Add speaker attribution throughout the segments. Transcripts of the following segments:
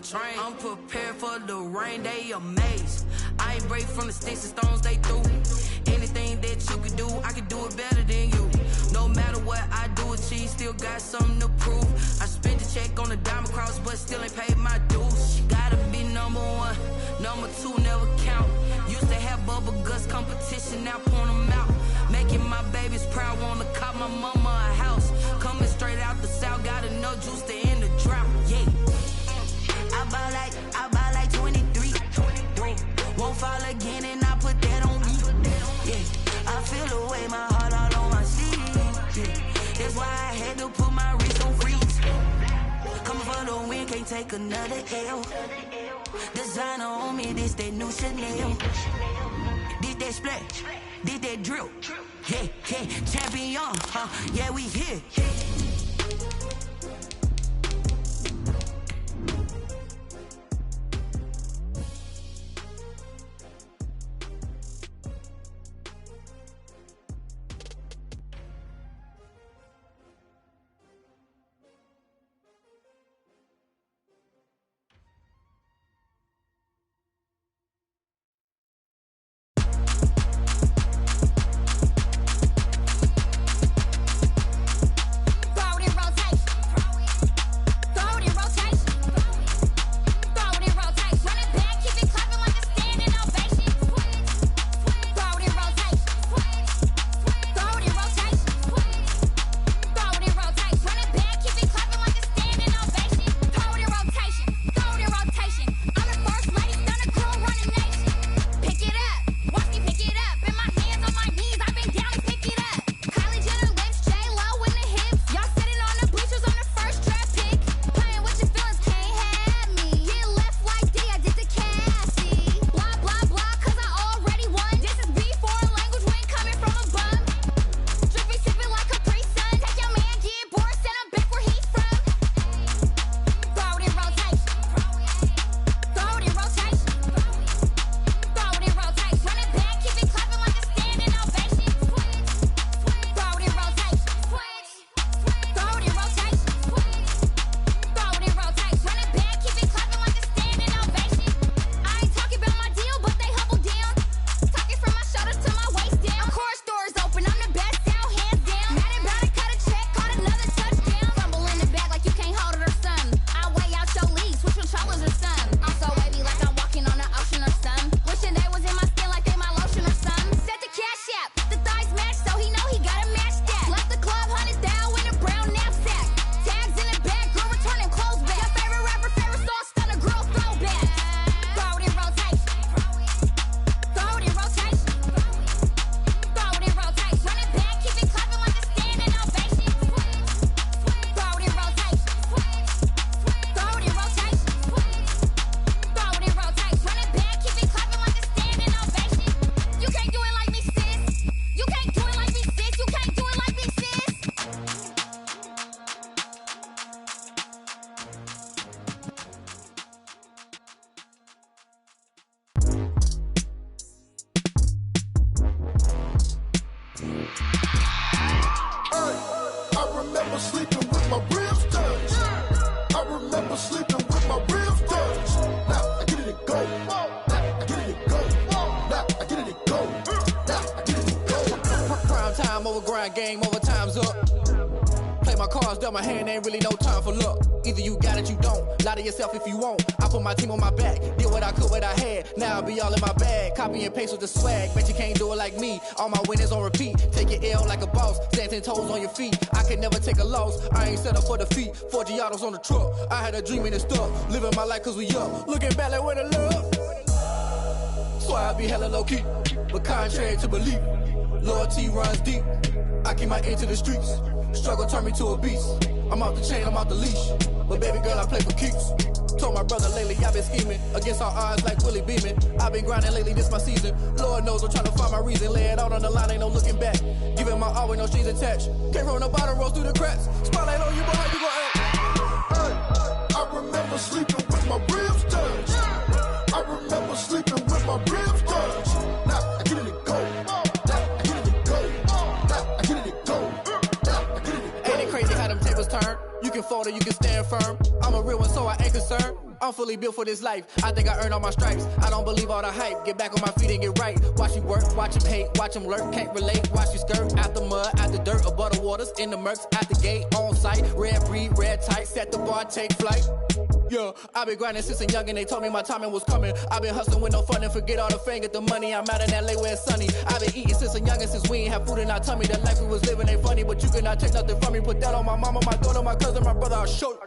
Speaker 1: I'm trained. I'm prepared for the rain, they amazed. I ain't break from the sticks and stones they threw. Anything that you can do, I can do it better than you. No matter what I do achieve, still got something to prove. I spent the check on the diamond cross, but still ain't paid my dues. She gotta be number one, number two never count. Used to have bubble guts competition, now point them out. Making my babies proud, wanna cop my mama a house. Coming straight out the south, got enough juice to end the drought. Yeah, I buy like 23. Won't fall again and I put that on me. Yeah, I feel the way, my heart all on my sleeve. Yeah, that's why I had to put my wrist on freeze. Coming for the win, can't take another L. Designer on me, this that new Chanel. This that splash, this that drill. Yeah, yeah, champion, yeah, we here.
Speaker 2: Game over, time's up. Play my cards, dealt my hand, ain't really no time for luck. Either you got it, you don't. Lie to yourself if you won't. I put my team on my back, did what I could, what I had. Now I'll be all in my bag. Copy and paste with the swag. Bet you can't do it like me. All my winners on repeat. Take your L like a boss. Stand 10 toes on your feet. I can never take a loss. I ain't set up for defeat. 4 Giottos on the truck. I had a dream and it's stuck. Living my life cause we up. Looking back like where the love. So I be hella low key. But contrary to belief, loyalty runs deep. I keep my ear to the streets. Struggle turned me to a beast. I'm off the chain, I'm off the leash. But baby girl, I play for keeps. Told my brother lately, I've been scheming. Against all odds like Willie Beeman. I've been grinding lately, this my season. Lord knows I'm trying to find my reason. Lay it out on the line, ain't no looking back. Giving my all with no strings attached. Came from the bottom, rose through the cracks. Spotlight on you, boy, how you gon' act?
Speaker 3: I remember sleeping with my ribs touched. I remember sleeping with my ribs touched. Now I get it to go.
Speaker 2: Ain't it crazy how them tables turn? You can fold or you can stand firm. I'm a real one, so I ain't concerned. I'm fully built for this life. I think I earned all my stripes. I don't believe all the hype. Get back on my feet and get right. Watch you work, watch him hate, watch him lurk. Can't relate, watch you skirt. Out the mud, out the dirt, above the waters, in the murks, at the gate, on site. Red breed, red tight, set the bar, take flight. Yeah, I been grinding since a youngin', they told me my timing was coming. I been hustling with no fun and forget all the fame, get the money. I'm out in LA where it's sunny. I been eating since a youngin', since we ain't have food in our tummy. The life we was living ain't funny, but you cannot take nothing from me. Put that on my mama, my daughter, my cousin, my brother, I'll show you.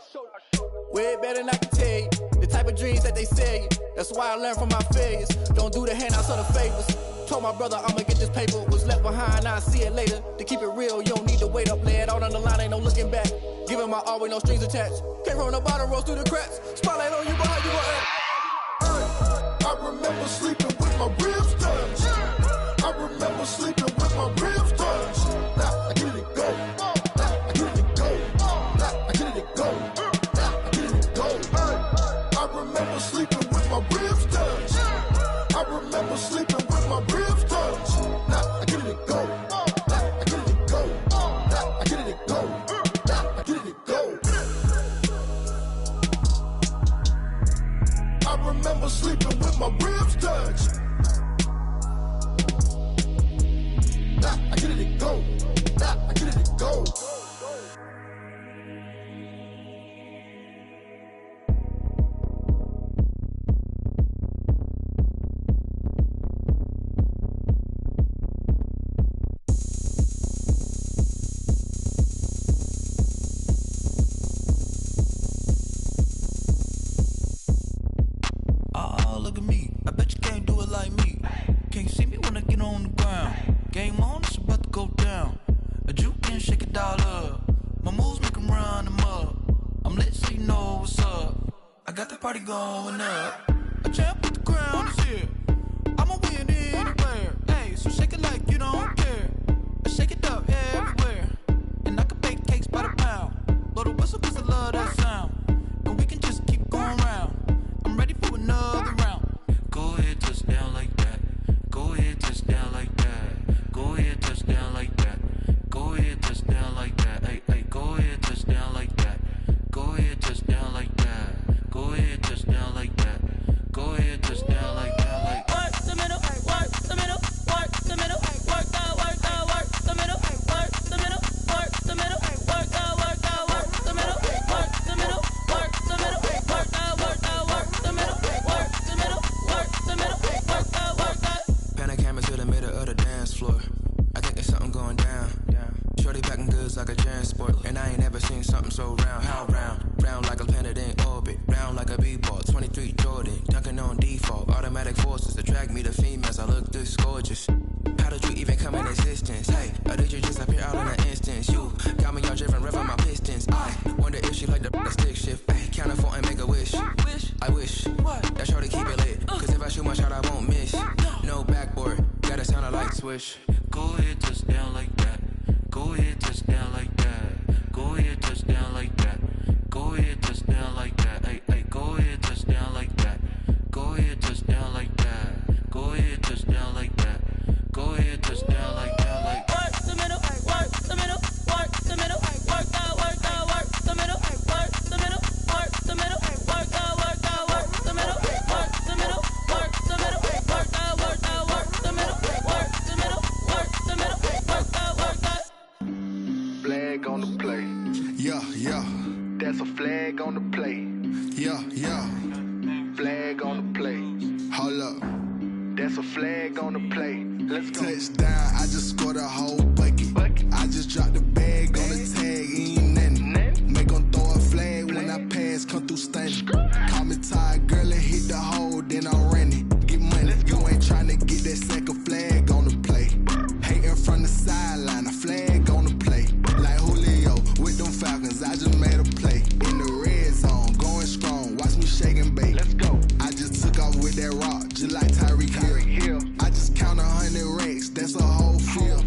Speaker 2: Way better than I can tell you. The type of dreams that they sell you. That's why I learned from my failures. Don't do the handouts or the favors. Told my brother I'ma get this paper. Was left behind, I'll see it later. To keep it real, you don't need to wait up. Lay it out on the line, ain't no looking back. Giving my all with no strings attached. Came from the bottom, rose through the cracks. Spotlight on you, but how you gon' act?
Speaker 3: I remember sleeping with my ribs touched. I remember sleeping with my ribs touched. Now I get it go. Now I get it go. Now I get it go. Now I get it go. I remember sleeping with my ribs touched. I remember sleeping with my ribs touched. Now I get it go. Now I get it go. Now I get it go. Now I get it go. I remember sleeping with my ribs touched. Nah, I get it go. Nah, I get it go.
Speaker 4: Oh, look at me. I bet you can't do it like me. Can't see me when I get on the ground. Game on, it's about to go down. A juke and shake it all up. My moves make them run them up. I'm lit so you know what's up. I got the party going up. A champ with the crown is here. I'ma win anywhere. Hey, so shake it like you don't care. I shake it up everywhere. And I can bake cakes by the pound. Blow the whistle cause I love that sound. And we can just keep going round. I'm ready for another round. Go ahead, touch down like that. Go ahead, touch down like that. Go ahead, touch down like that. Go ahead, touch down like that. Hey, hey, go ahead, touch down like that. Go ahead, touch down like that. Go ahead, touch down like that. Go ahead, touch down like that. Like
Speaker 1: Work the middle, work the middle, work the middle, work the middle, work the middle, work the middle, work the middle, work the middle, work the middle, work the middle, work the middle, work the middle, work the.
Speaker 5: Pan a camera to the middle of the dance floor. I think there's something going down. Shorty packing goods like a transport. And I ain't never seen something so round. How round? Round like a planet in orbit. Round like a b-ball. 23 Jordan. Dunking on default. Automatic forces attract me to females. I look this gorgeous. How did you even come in existence? Hey, or did you just appear out in an instance? You got me all driven, revving my pistons. I wonder if she like the stick shift. Ay, count a four and make a wish. I wish that shorty keep it lit. Cause if I shoot my shot, I won't miss. No backboard. Gotta sound a light switch.
Speaker 4: go ahead, touch down like that. Go ahead, touch down like that. Go ahead, touch down like that. Go ahead, touch down like that. Hey, hey, go ahead, touch down like that. Go ahead, touch down like that. Go ahead, touch down like that. Go ahead, touch down like that. Like
Speaker 1: work the middle, work the middle, work the middle, work that, work that, work the middle, work the middle, work the middle, work that, work that, work the middle, work the middle, work the middle, work that, work that, work the middle, work the middle, work the middle, work that, work that.
Speaker 6: Flag on the play.
Speaker 3: Yeah, yeah,
Speaker 6: That's a flag on the play.
Speaker 3: yeah, yeah.
Speaker 6: Flag on the play.
Speaker 3: Hold up.
Speaker 6: That's a flag on the play. Let's go.
Speaker 3: Touchdown, I just scored a whole bucket. I just dropped the bag on the tag, ain't nothing. Make 'em throw a flag when I pass, come through stunning. Call me tired, girl, and hit the hole, then I'm running. Get money, you ain't tryna get that second flag on the play. Hating from the sideline, a flag on the play. Like Julio with them Falcons, I just made a play. In the red zone, going strong, watch me shake and bake.
Speaker 6: Let's go.
Speaker 3: I just took off with that rock, just like Tyreek Hill. I just count 100 racks, that's a whole field.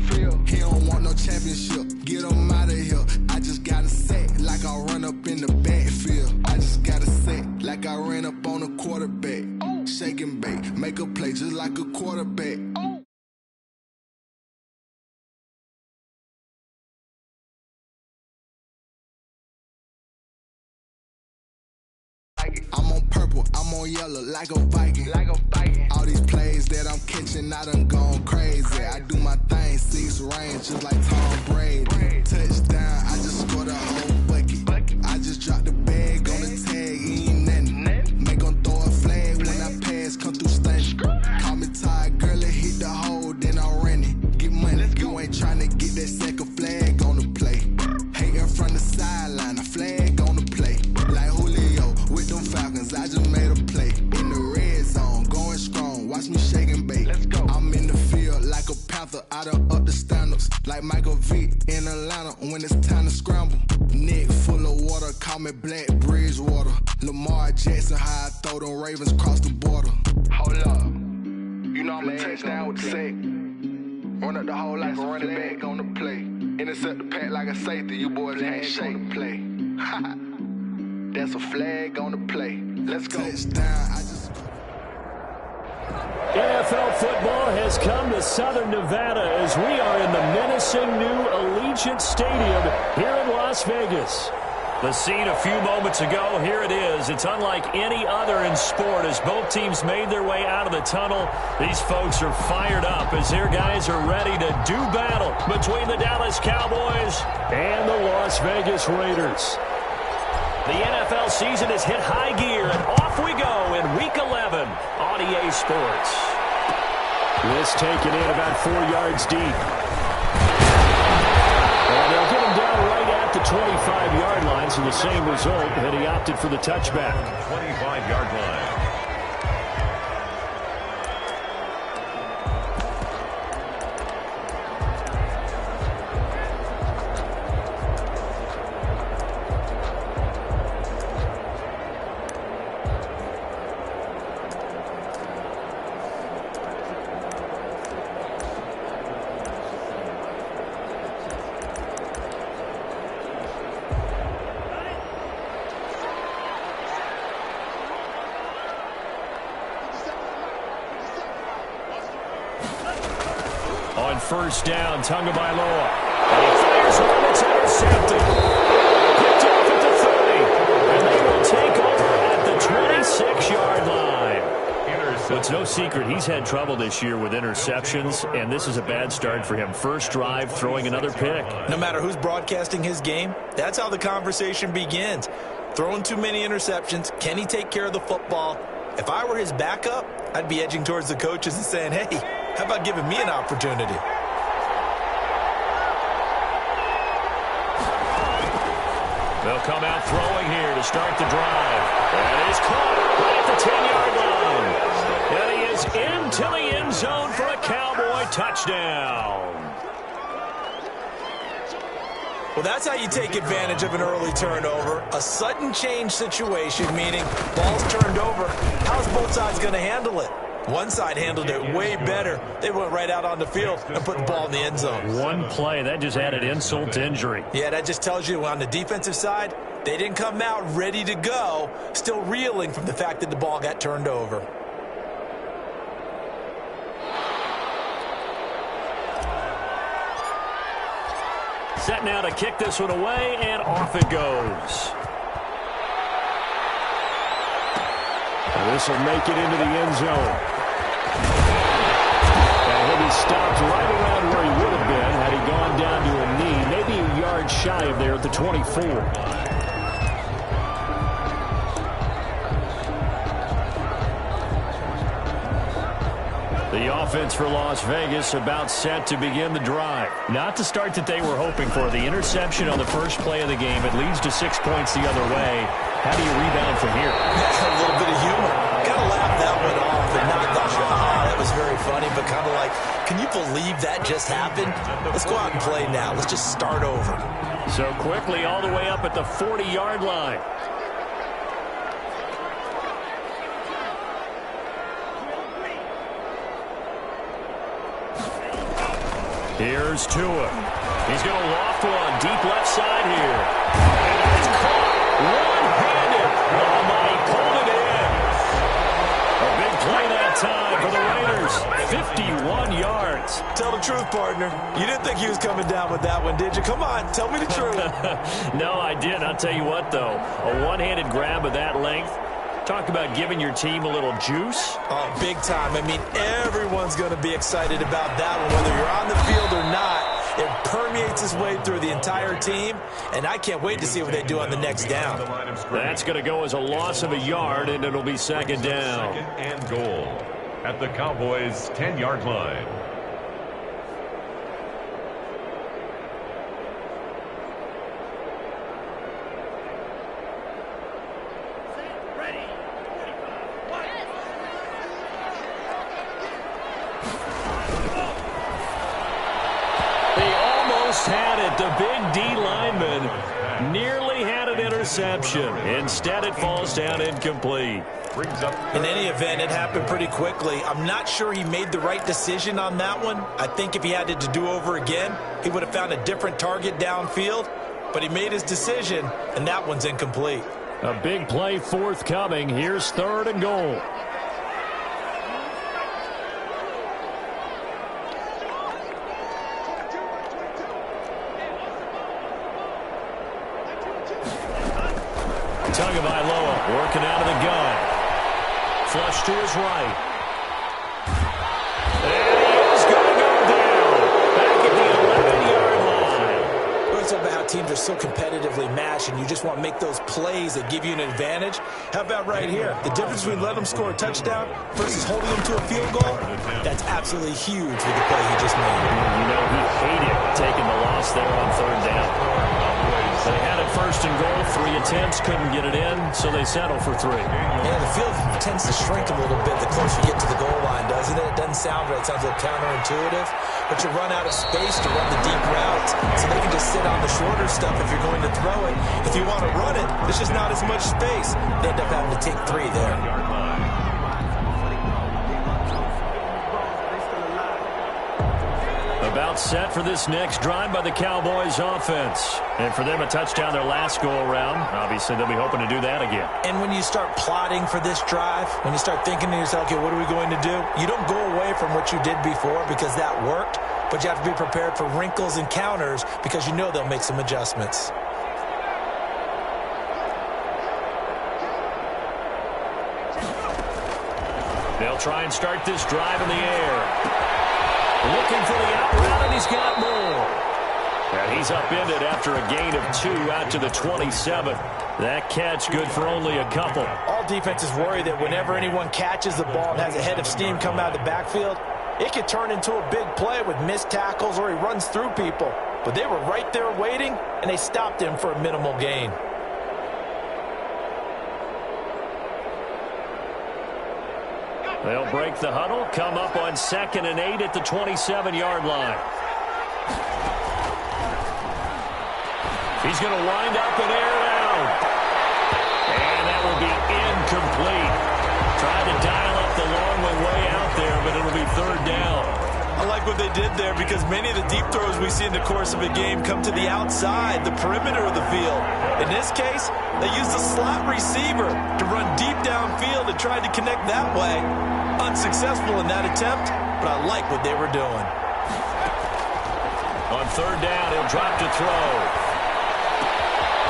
Speaker 3: He don't want no championship, get him out of here. I just got a set, like I run up in the backfield. I just got a set, like I ran up on a quarterback. Shake and bake, make a play just like a quarterback. I'm on purpose. I'm on yellow like a Viking. All these plays that I'm catching, I done gone crazy. I do my thing, 6 range, just like Tom Brady. Touchdown, I just scored a whole bucket. I just dropped the bag on the tag, ain't nothing. Make 'em throw a flag when I pass, come through stunning. Call me tired, girl, it hit the hole, then I ran it. Get money, you ain't tryna get that second flag on the play. Hating from the sideline, a flag on the play. Like Julio with them Falcons, I just made a play. In the red zone, going strong, watch me shake and bake. I'm in the field like a panther, I done up the standards. Like Michael Vick in Atlanta when it's time to scramble. Neck full of water, call me Black Bridgewater. Lamar Jackson, how I throw them Ravens across the border.
Speaker 6: Hold up. You know I'm a touchdown with the sack. Run up the hole like a running back on the play. Intercept the pack like a safety. You boys ain't shake the play. That's a flag on the play. Let's go.
Speaker 3: Touchdown, I just...
Speaker 7: NFL football has come to Southern Nevada as we are in the menacing new Allegiant Stadium here in Las Vegas. The scene a few moments ago, here it is. It's unlike any other in sport as both teams made their way out of the tunnel. These folks are fired up as their guys are ready to do battle between the Dallas Cowboys and the Las Vegas Raiders. The NFL season has hit high gear, and off we go in Week 11 on EA Sports. This taken in about 4 yards deep. And they'll get him down right at the 25-yard line, so the same result, and he opted for the touchback.
Speaker 8: 25-yard line.
Speaker 7: On first down, Tagovailoa. And he fires one that's intercepted. Picked off at the 30. And they will take over at the 26-yard line. So it's no secret he's had trouble this year with interceptions, and this is a bad start for him. First drive, throwing another pick.
Speaker 9: No matter who's broadcasting his game, that's how the conversation begins. Throwing too many interceptions, can he take care of the football? If I were his backup, I'd be edging towards the coaches and saying, hey, how about giving me an opportunity?
Speaker 7: They'll come out throwing here to start the drive. And he's caught right at the 10-yard line. And he is into the end zone for a Cowboy touchdown.
Speaker 9: Well, that's how you take advantage of an early turnover. A sudden change situation, meaning ball's turned over. How's both sides going to handle it? One side handled it way better. They went right out on the field and put the ball in the end zone.
Speaker 7: One play, that just added insult to injury.
Speaker 9: Yeah, that just tells you on the defensive side, they didn't come out ready to go, still reeling from the fact that the ball got turned over.
Speaker 7: Set now to kick this one away, and off it goes. And this will make it into the end zone. And he'll be stopped right around where he would have been had he gone down to a knee, maybe a yard shy of there at the 24. The offense for Las Vegas about set to begin the drive. Not the start that they were hoping for. The interception on the first play of the game. It leads to 6 points the other way. How do you rebound from here?
Speaker 9: A little bit of humor. Got to laugh that one off and not the ha-ha. That was very funny, but kind of like, can you believe that just happened? Let's go out and play now. Let's just start over.
Speaker 7: So quickly all the way up at the 40-yard line. Here's Tua. He's going to loft one deep left side here. And it's caught one-handed. Oh, my, he pulled it in. A big play that time for the Raiders. 51 yards.
Speaker 9: Tell the truth, partner. You didn't think he was coming down with that one, did you? Come on, tell me the truth.
Speaker 7: No, I didn't. I'll tell you what, though. A one-handed grab of that length. Talk about giving your team a little juice.
Speaker 9: Oh, big time. I mean, everyone's going to be excited about that one, whether you're on the field or not. It permeates its way through the entire team, and I can't wait to see what they do on the next down.
Speaker 7: That's going to go as a loss of a yard, and it'll be second down.
Speaker 8: Second and goal at the Cowboys' 10-yard line.
Speaker 7: Had it. The big D lineman nearly had an interception. Instead, it falls down incomplete.
Speaker 9: In any event, it happened pretty quickly. I'm not sure he made the right decision on that one. I think if he had it to do over again, he would have found a different target downfield. But he made his decision, and that one's incomplete.
Speaker 7: A big play forthcoming. Here's third and goal. Tagovailoa working out of the gun. Flush to his right. And he is going to go down. Back at the 11-yard line.
Speaker 9: It's about how teams are so competitively matched, and you just want to make those plays that give you an advantage. How about right here? The difference between letting them score a touchdown versus holding them to a field goal, that's absolutely huge with the play he just made.
Speaker 7: You know, he hated taking the loss there on third down. They had it first and goal, 3 attempts, couldn't get it in, so they settle for 3.
Speaker 9: Yeah, the field tends to shrink a little bit the closer you get to the goal line, doesn't it? It doesn't sound right. It sounds a little counterintuitive. But you run out of space to run the deep routes, so they can just sit on the shorter stuff if you're going to throw it. If you want to run it, there's just not as much space. They end up having to take 3 there.
Speaker 7: About set for this next drive by the Cowboys offense. And for them, a touchdown their last go-around. Obviously, they'll be hoping to do that again.
Speaker 9: And when you start plotting for this drive, when you start thinking to yourself, okay, what are we going to do? You don't go away from what you did before because that worked, but you have to be prepared for wrinkles and counters because you know they'll make some adjustments.
Speaker 7: They'll try and start this drive in the air. Looking for the out route, and he's got more. And he's upended after a gain of 2 out to the 27. That catch good for only a couple.
Speaker 9: All defenses worry that whenever anyone catches the ball and has a head of steam come out of the backfield, it could turn into a big play with missed tackles or he runs through people. But they were right there waiting, and they stopped him for a minimal gain.
Speaker 7: They'll break the huddle, come up on 2nd and 8 at the 27-yard line. He's going to wind up and air it out. And that will be incomplete. Trying to dial up the long way out there, but it'll be third down.
Speaker 9: I like what they did there because many of the deep throws we see in the course of a game come to the outside, the perimeter of the field. In this case, they used a slot receiver to run deep downfield and tried to connect that way. Unsuccessful in that attempt, but I like what they were doing.
Speaker 7: On third down, he'll drop to throw.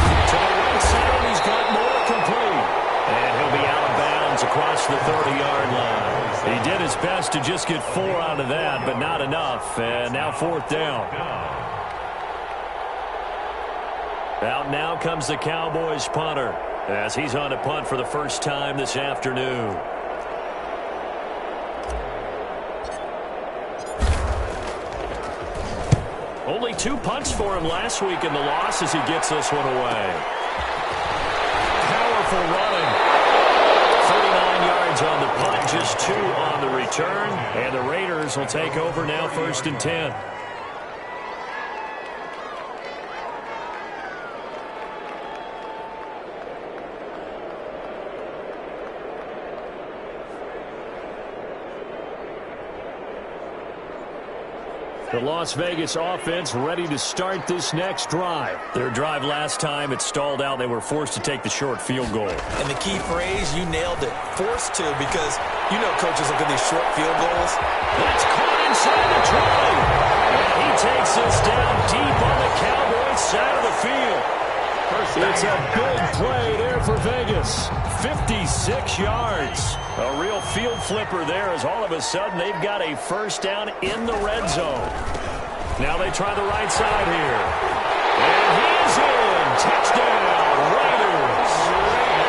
Speaker 7: To the right side, he's got more complete. And he'll be out of bounds across the 30-yard line. He did his best to just get 4 out of that, but not enough. And now fourth down. Out now comes the Cowboys punter as he's on to punt for the first time this afternoon. Only 2 punts for him last week in the loss as he gets this one away. Powerful running. 39 yards on the punt, just 2 on the return. And the Raiders will take over now, 1st and 10. The Las Vegas offense ready to start this next drive. Their drive last time, it stalled out. They were forced to take the short field goal.
Speaker 9: And the key phrase, you nailed it. Forced to, because you know coaches look at these short field goals.
Speaker 7: That's caught inside the 20. And he takes this down deep on the Cowboys side of the field. It's a big play there for Vegas. 56 yards. A real field flipper there as all of a sudden they've got a first down in the red zone. Now they try the right side here. And he's in. Touchdown, Raiders.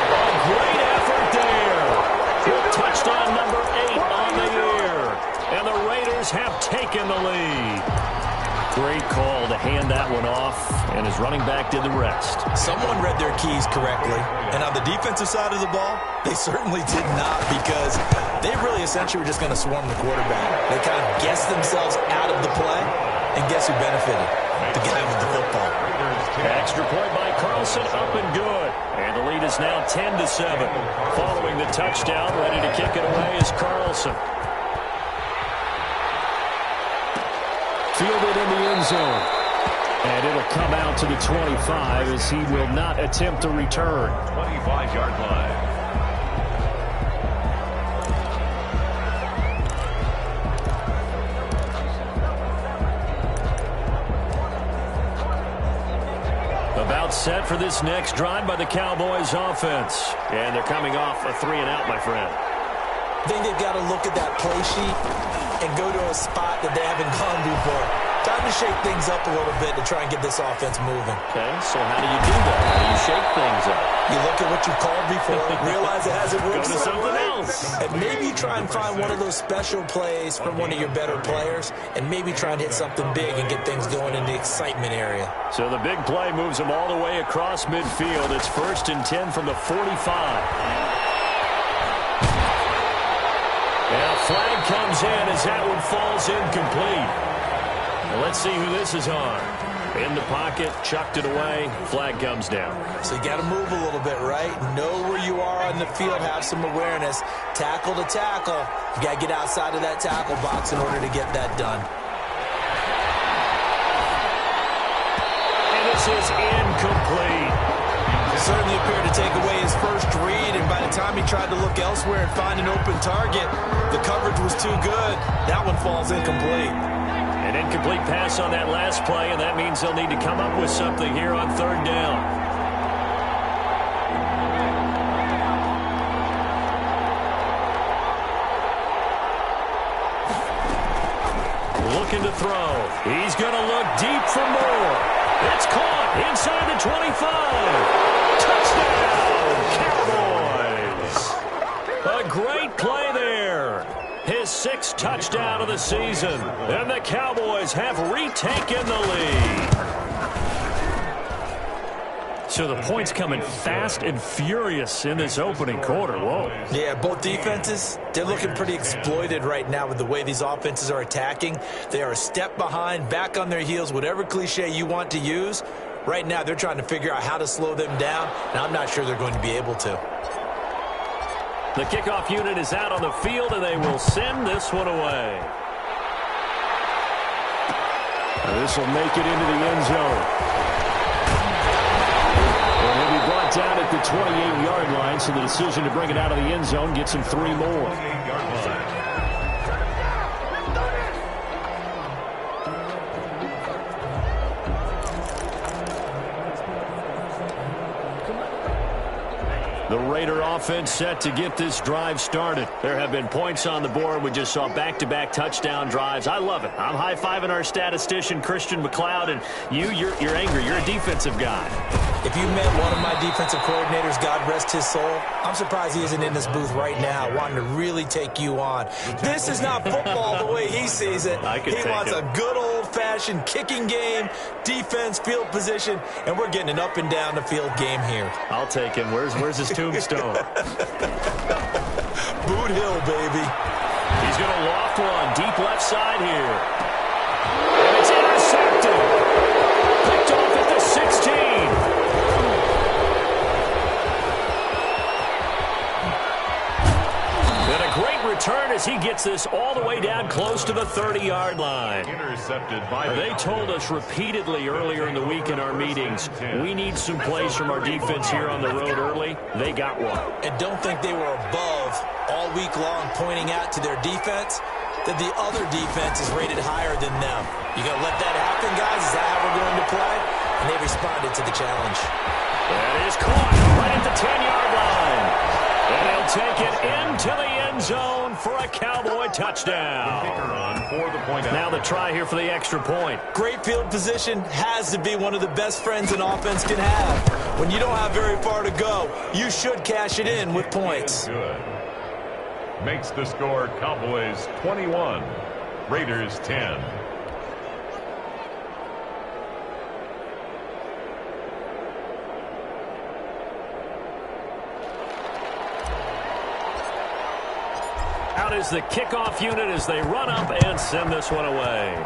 Speaker 7: A great effort there. With touchdown number 8 on the year. And the Raiders have taken the lead. Great call to hand that one off, and his running back did the rest.
Speaker 9: Someone read their keys correctly, and on the defensive side of the ball, they certainly did not, because they really essentially were just going to swarm the quarterback. They kind of guessed themselves out of the play, and guess who benefited? The guy with the football.
Speaker 7: Extra point by Carlson, up and good. And the lead is now 10-7. Following the touchdown, ready to kick it away is Carlson. Fielded in the end zone. And it'll come out to the 25 as he will not attempt to return.
Speaker 8: 25-yard line.
Speaker 7: About set for this next drive by the Cowboys offense. And they're coming off a 3-and-out, my friend.
Speaker 9: I think they've got to look at that play sheet and go to a spot that they haven't gone before. Time to shake things up a little bit to try and get this offense moving.
Speaker 7: Okay, so how do you do that? How do you shake things up?
Speaker 9: You look at what you called before, realize it hasn't worked.
Speaker 7: Go to something else.
Speaker 9: And maybe try and find one of those special plays from one of your better players, and maybe try and hit something big and get things going in the excitement area.
Speaker 7: So the big play moves them all the way across midfield. It's 1st and 10 from the 45. And a flag comes in as that one falls incomplete. Well, let's see who this is on. In the pocket, chucked it away, flag comes down.
Speaker 9: So you got to move a little bit, right? Know where you are on the field, have some awareness. Tackle to tackle. You got to get outside of that tackle box in order to get that done.
Speaker 7: And this is incomplete.
Speaker 9: Certainly appeared to take away his first read, and by the time he tried to look elsewhere and find an open target, the coverage was too good. That one falls incomplete.
Speaker 7: An incomplete pass on that last play, and that means they'll need to come up with something here on 3rd down. Looking to throw. He's going to look deep for more. It's caught inside the 25. Touchdown, Cowboys. A great play there. His 6th touchdown of the season. And the Cowboys have retaken the lead. So the points coming fast and furious in this opening quarter. Whoa.
Speaker 9: Yeah, both defenses, they're looking pretty exploited right now with the way these offenses are attacking. They are a step behind, back on their heels, whatever cliche you want to use. Right now, they're trying to figure out how to slow them down, and I'm not sure they're going to be able to.
Speaker 7: The kickoff unit is out on the field, and they will send this one away. This will make it into the end zone. And he'll be brought down at the 28-yard line, so the decision to bring it out of the end zone gets him 3 more. The Raider offense set to get this drive started. There have been points on the board. We just saw back-to-back touchdown drives. I love it. I'm high-fiving our statistician, Christian McLeod, and you're angry. You're a defensive guy.
Speaker 9: If you met one of my defensive coordinators, God rest his soul, I'm surprised he isn't in this booth right now wanting to really take you on. This is not football the way he sees it. He wants a good old-fashioned kicking game, defense, field position, and we're getting an up and down the field game here.
Speaker 7: I'll take him. Where's his tombstone?
Speaker 9: Boot Hill, baby.
Speaker 7: He's going to loft one deep left side here. And it's intercepted. Picked off at the 16. And a great return as he gets this all the way down close to the 30-yard line.
Speaker 8: Intercepted by
Speaker 7: They told us repeatedly earlier in the week in our meetings, we need some plays from our defense here on the road early. They got one.
Speaker 9: And don't think they were above all week long pointing out to their defense that the other defense is rated higher than them. You going to let that happen, guys? Is that how we're going to play? And they responded to the challenge.
Speaker 7: That is caught right at the 10-yard line. And he'll take it into the end zone for a Cowboy touchdown. Now the try here for the extra point.
Speaker 9: Great field position has to be one of the best friends an offense can have. When you don't have very far to go, you should cash it in with points.
Speaker 8: Good. Makes the score Cowboys 21, Raiders 10.
Speaker 7: Out is the kickoff unit as they run up and send this one away.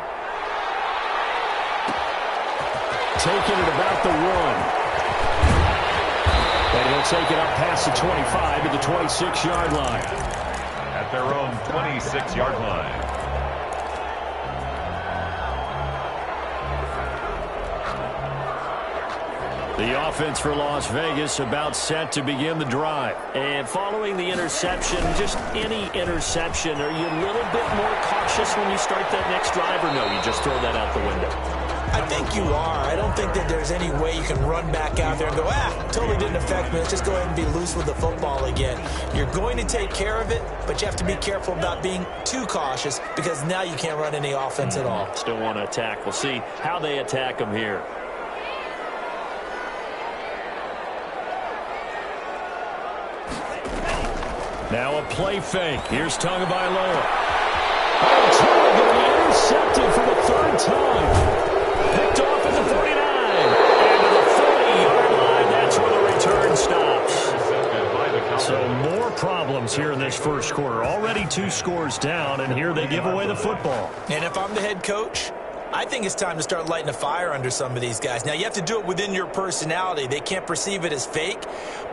Speaker 7: Taking it about the 1. And he'll take it up past the 25 to the 26-yard line.
Speaker 8: At their own 26-yard line.
Speaker 7: The offense for Las Vegas about set to begin the drive. And following the interception, just any interception, are you a little bit more cautious when you start that next drive, or no, you just throw that out the window?
Speaker 9: I think you are. I don't think that there's any way you can run back out there and go, totally didn't affect me. Let's just go ahead and be loose with the football again. You're going to take care of it, but you have to be careful about being too cautious because now you can't run any offense at all.
Speaker 7: Still want to attack. We'll see how they attack them here. Now a play fake. Here's Tagovailoa. Oh, Tagovailoa intercepted for the 3rd time. Picked off at the 49. And to the 30-yard line, that's where the return stops. So more problems here in this first quarter. Already 2 scores down, and here they give away the football.
Speaker 9: And if I'm the head coach, I think it's time to start lighting a fire under some of these guys. Now, you have to do it within your personality. They can't perceive it as fake.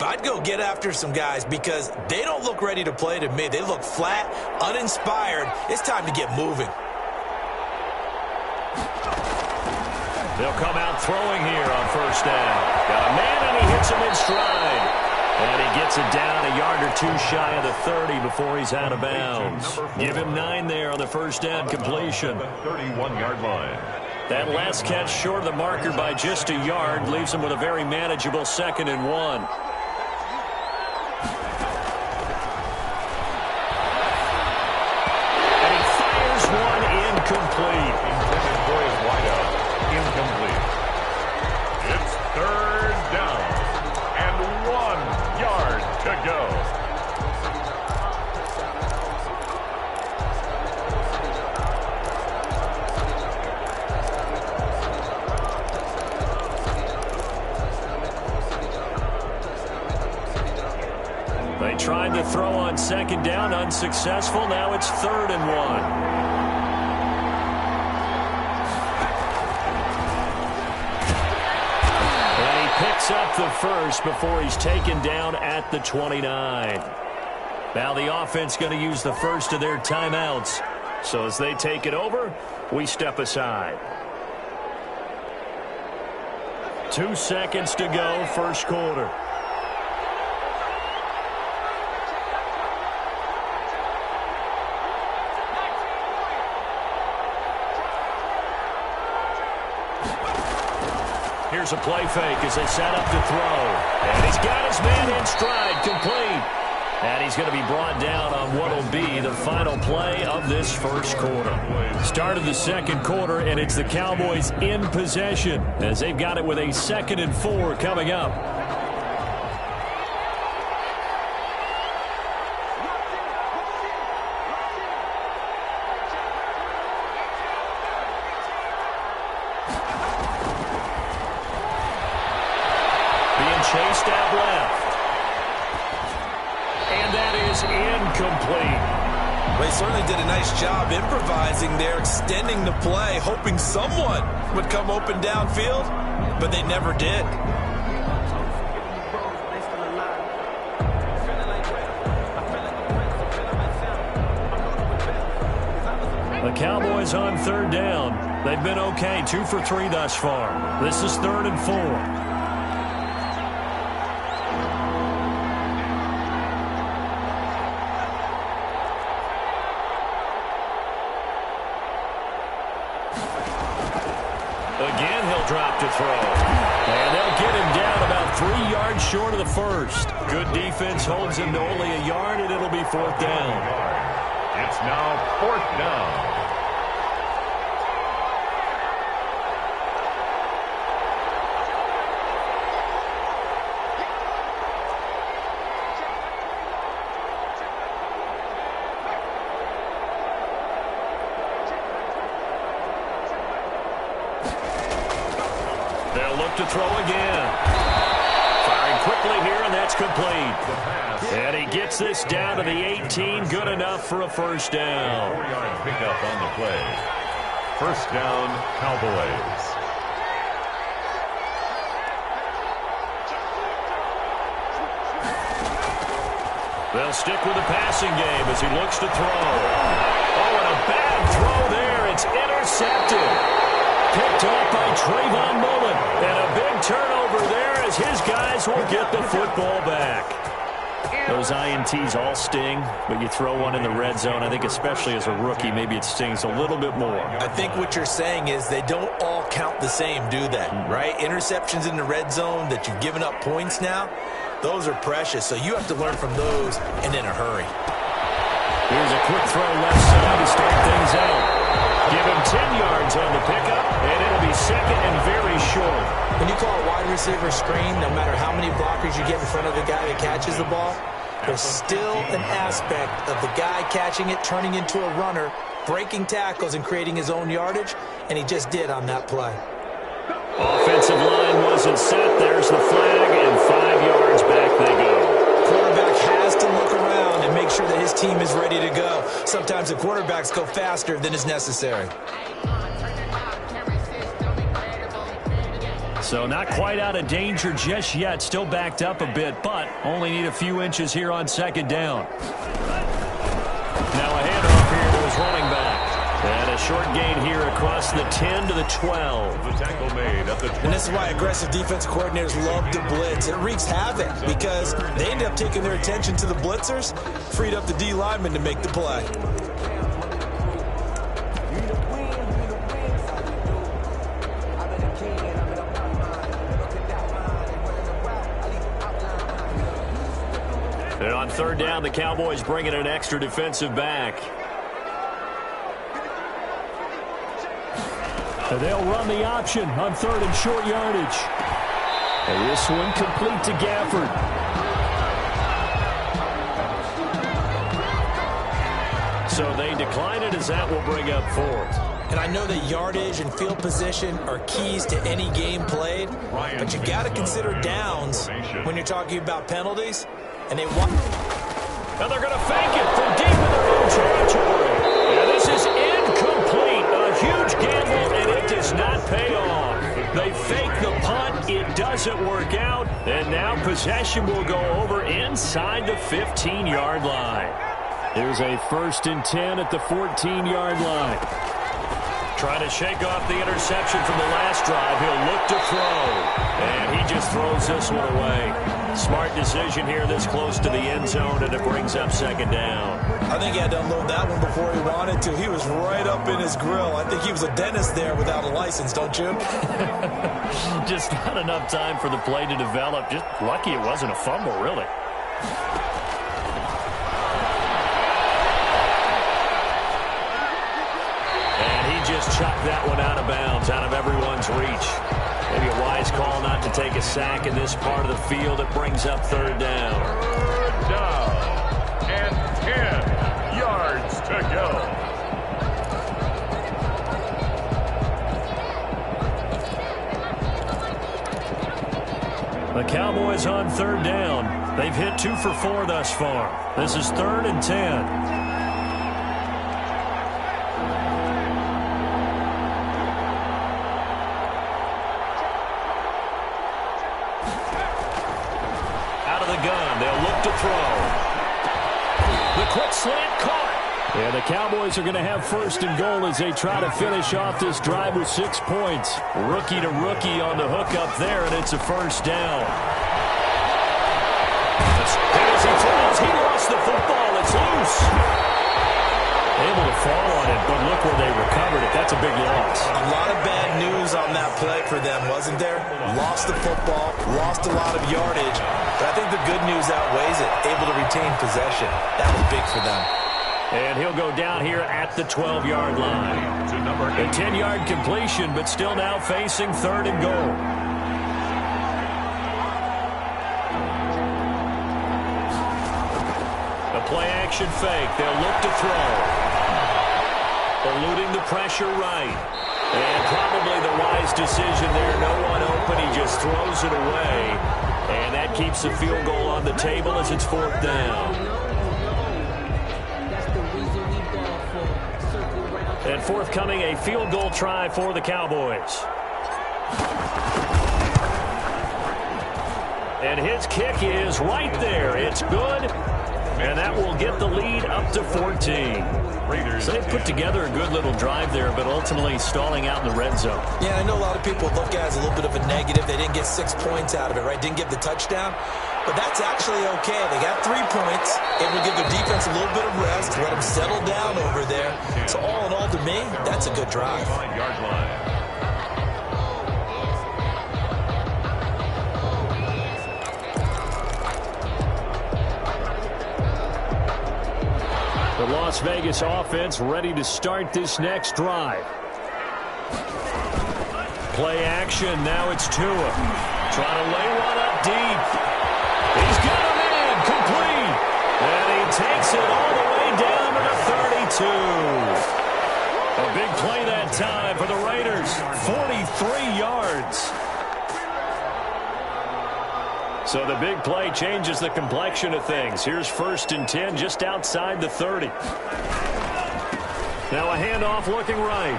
Speaker 9: But I'd go get after some guys because they don't look ready to play to me. They look flat, uninspired. It's time to get moving.
Speaker 7: They'll come out throwing here on first down. Got a man, and he hits him in stride. And he gets it down a yard or 2 shy of the 30 before he's out of bounds. Give him 9 there on the first down completion.
Speaker 8: 31-yard line.
Speaker 7: That last catch short of the marker by just a yard leaves him with a very manageable 2nd and 1. And he fires one incomplete.
Speaker 8: Intended for his wideout. Incomplete. It's 3rd down. And 1 yard to go.
Speaker 7: They tried to throw on 2nd down, unsuccessful. Now it's 3rd and 1. Picks up the first before he's taken down at the 29. Now the offense going to use the first of their timeouts. So as they take it over, we step aside. 2 seconds to go, first quarter. Here's a play fake as they set up to throw. And he's got his man in stride, complete. And he's going to be brought down on what will be the final play of this first quarter. Start of the second quarter, and it's the Cowboys in possession as they've got it with a 2nd and 4 coming up. Chased out left. And that is incomplete.
Speaker 9: Well, they certainly did a nice job improvising there, extending the play, hoping someone would come open downfield, but they never did.
Speaker 7: The Cowboys on 3rd down. They've been okay, 2 for 3 thus far. This is 3rd and 4. Again, he'll drop to throw. And they'll get him down about 3 yards short of the first. Good defense holds him to only a yard, and it'll be 4th down.
Speaker 8: It's now 4th down.
Speaker 7: They'll look to throw again. Firing quickly here, and that's complete. And he gets this down to the 18. Good enough for a 1st down.
Speaker 8: 4-yard pickup on the play. 1st down, Cowboys.
Speaker 7: They'll stick with the passing game as he looks to throw. Oh, and a bad throw there. It's intercepted. Picked off by Trayvon Mullen. And a big turnover there as his guys will get the football back. Those INTs all sting, but you throw one in the red zone, I think especially as a rookie, maybe it stings a little bit more.
Speaker 9: I think what you're saying is they don't all count the same, do they? Right? Interceptions in the red zone that you've given up points now, those are precious. So you have to learn from those and in a hurry.
Speaker 7: Here's a quick throw left side to start things out. Give him 10 yards on the pickup, and it'll be 2nd and very short.
Speaker 9: When you call a wide receiver screen, no matter how many blockers you get in front of the guy that catches the ball, there's still an aspect of the guy catching it, turning into a runner, breaking tackles and creating his own yardage, and he just did on that play.
Speaker 7: Offensive line wasn't set. There's the flag, and 5 yards back they go.
Speaker 9: Quarterback has to look around and make sure that his team is ready to go. Sometimes the quarterbacks go faster than is necessary.
Speaker 7: So not quite out of danger just yet. Still backed up a bit, but only need a few inches here on 2nd down. Now a handoff here to his running back. And a short gain here across the 10 to the 12.
Speaker 8: The tackle made at the 12.
Speaker 9: And this is why aggressive defensive coordinators love to blitz. It wreaks havoc because they end up taking their attention to the blitzers, freed up the D lineman to make the play.
Speaker 7: And on 3rd down, the Cowboys bring in an extra defensive back. And they'll run the option on 3rd and short yardage. And this one complete to Gafford. So they decline it as that will bring up 4th.
Speaker 9: And I know that yardage and field position are keys to any game played, but you got to consider downs when you're talking about penalties. And they want.
Speaker 7: And they're going to fake it from deep in their own territory. And this is incomplete. A huge gamble, and it does not pay off. They fake the punt. It doesn't work out. And now possession will go over inside the 15-yard line. Here's a 1st and 10 at the 14-yard line. Trying to shake off the interception from the last drive. He'll look to throw. And he just throws this one away. Smart decision here this close to the end zone, and it brings up 2nd down.
Speaker 9: I think he had to unload that one before he wanted to. He was right up in his grill. I think he was a dentist there without a license, don't you?
Speaker 7: Just not enough time for the play to develop. Just lucky it wasn't a fumble, really. And he just chucked that one out of bounds, out of everyone's reach. Maybe a wise call not to take a sack in this part of the field. It brings up 3rd down.
Speaker 8: 3rd down and 10 yards to go.
Speaker 7: The Cowboys on 3rd down. They've hit 2 for 4 thus far. This is 3rd and 10. Slant caught. Yeah, the Cowboys are going to have 1st and goal as they try to finish off this drive with 6 points. Rookie to rookie on the hook up there, and it's a 1st down. As he falls, he lost the football. It's loose. Able to fall on it, but look where they recovered it. That's a big loss.
Speaker 9: A lot of bad news on that play for them, wasn't there? Lost the football, lost a lot of yardage, but I think the good news outweighs it. Able to retain possession. That was big for them.
Speaker 7: And he'll go down here at the 12-yard line. A 10-yard completion, but still now facing 3rd and goal. A play-action fake. They'll look to throw. Eluding the pressure right. And probably the wise decision there. No one open. He just throws it away. And that keeps the field goal on the table as it's 4th down. And forthcoming, a field goal try for the Cowboys. And his kick is right there. It's good. And that will get the lead up to 14. So they put together a good little drive there, but ultimately stalling out in the red zone.
Speaker 9: Yeah, I know a lot of people look at it as a little bit of a negative. They didn't get 6 points out of it, right? Didn't get the touchdown. But that's actually okay. They got 3 points. It will give their defense a little bit of rest, let them settle down over there. So all in all, to me, that's a good drive.
Speaker 8: 5-yard line.
Speaker 7: The Las Vegas offense ready to start this next drive. Play action. Now it's Tua. Trying to lay one up deep. He's got a man. Complete. And he takes it all the way down to the 32. A big play that time for the Raiders. 43 yards. So the big play changes the complexion of things. Here's 1st and 10 just outside the 30. Now a handoff looking right.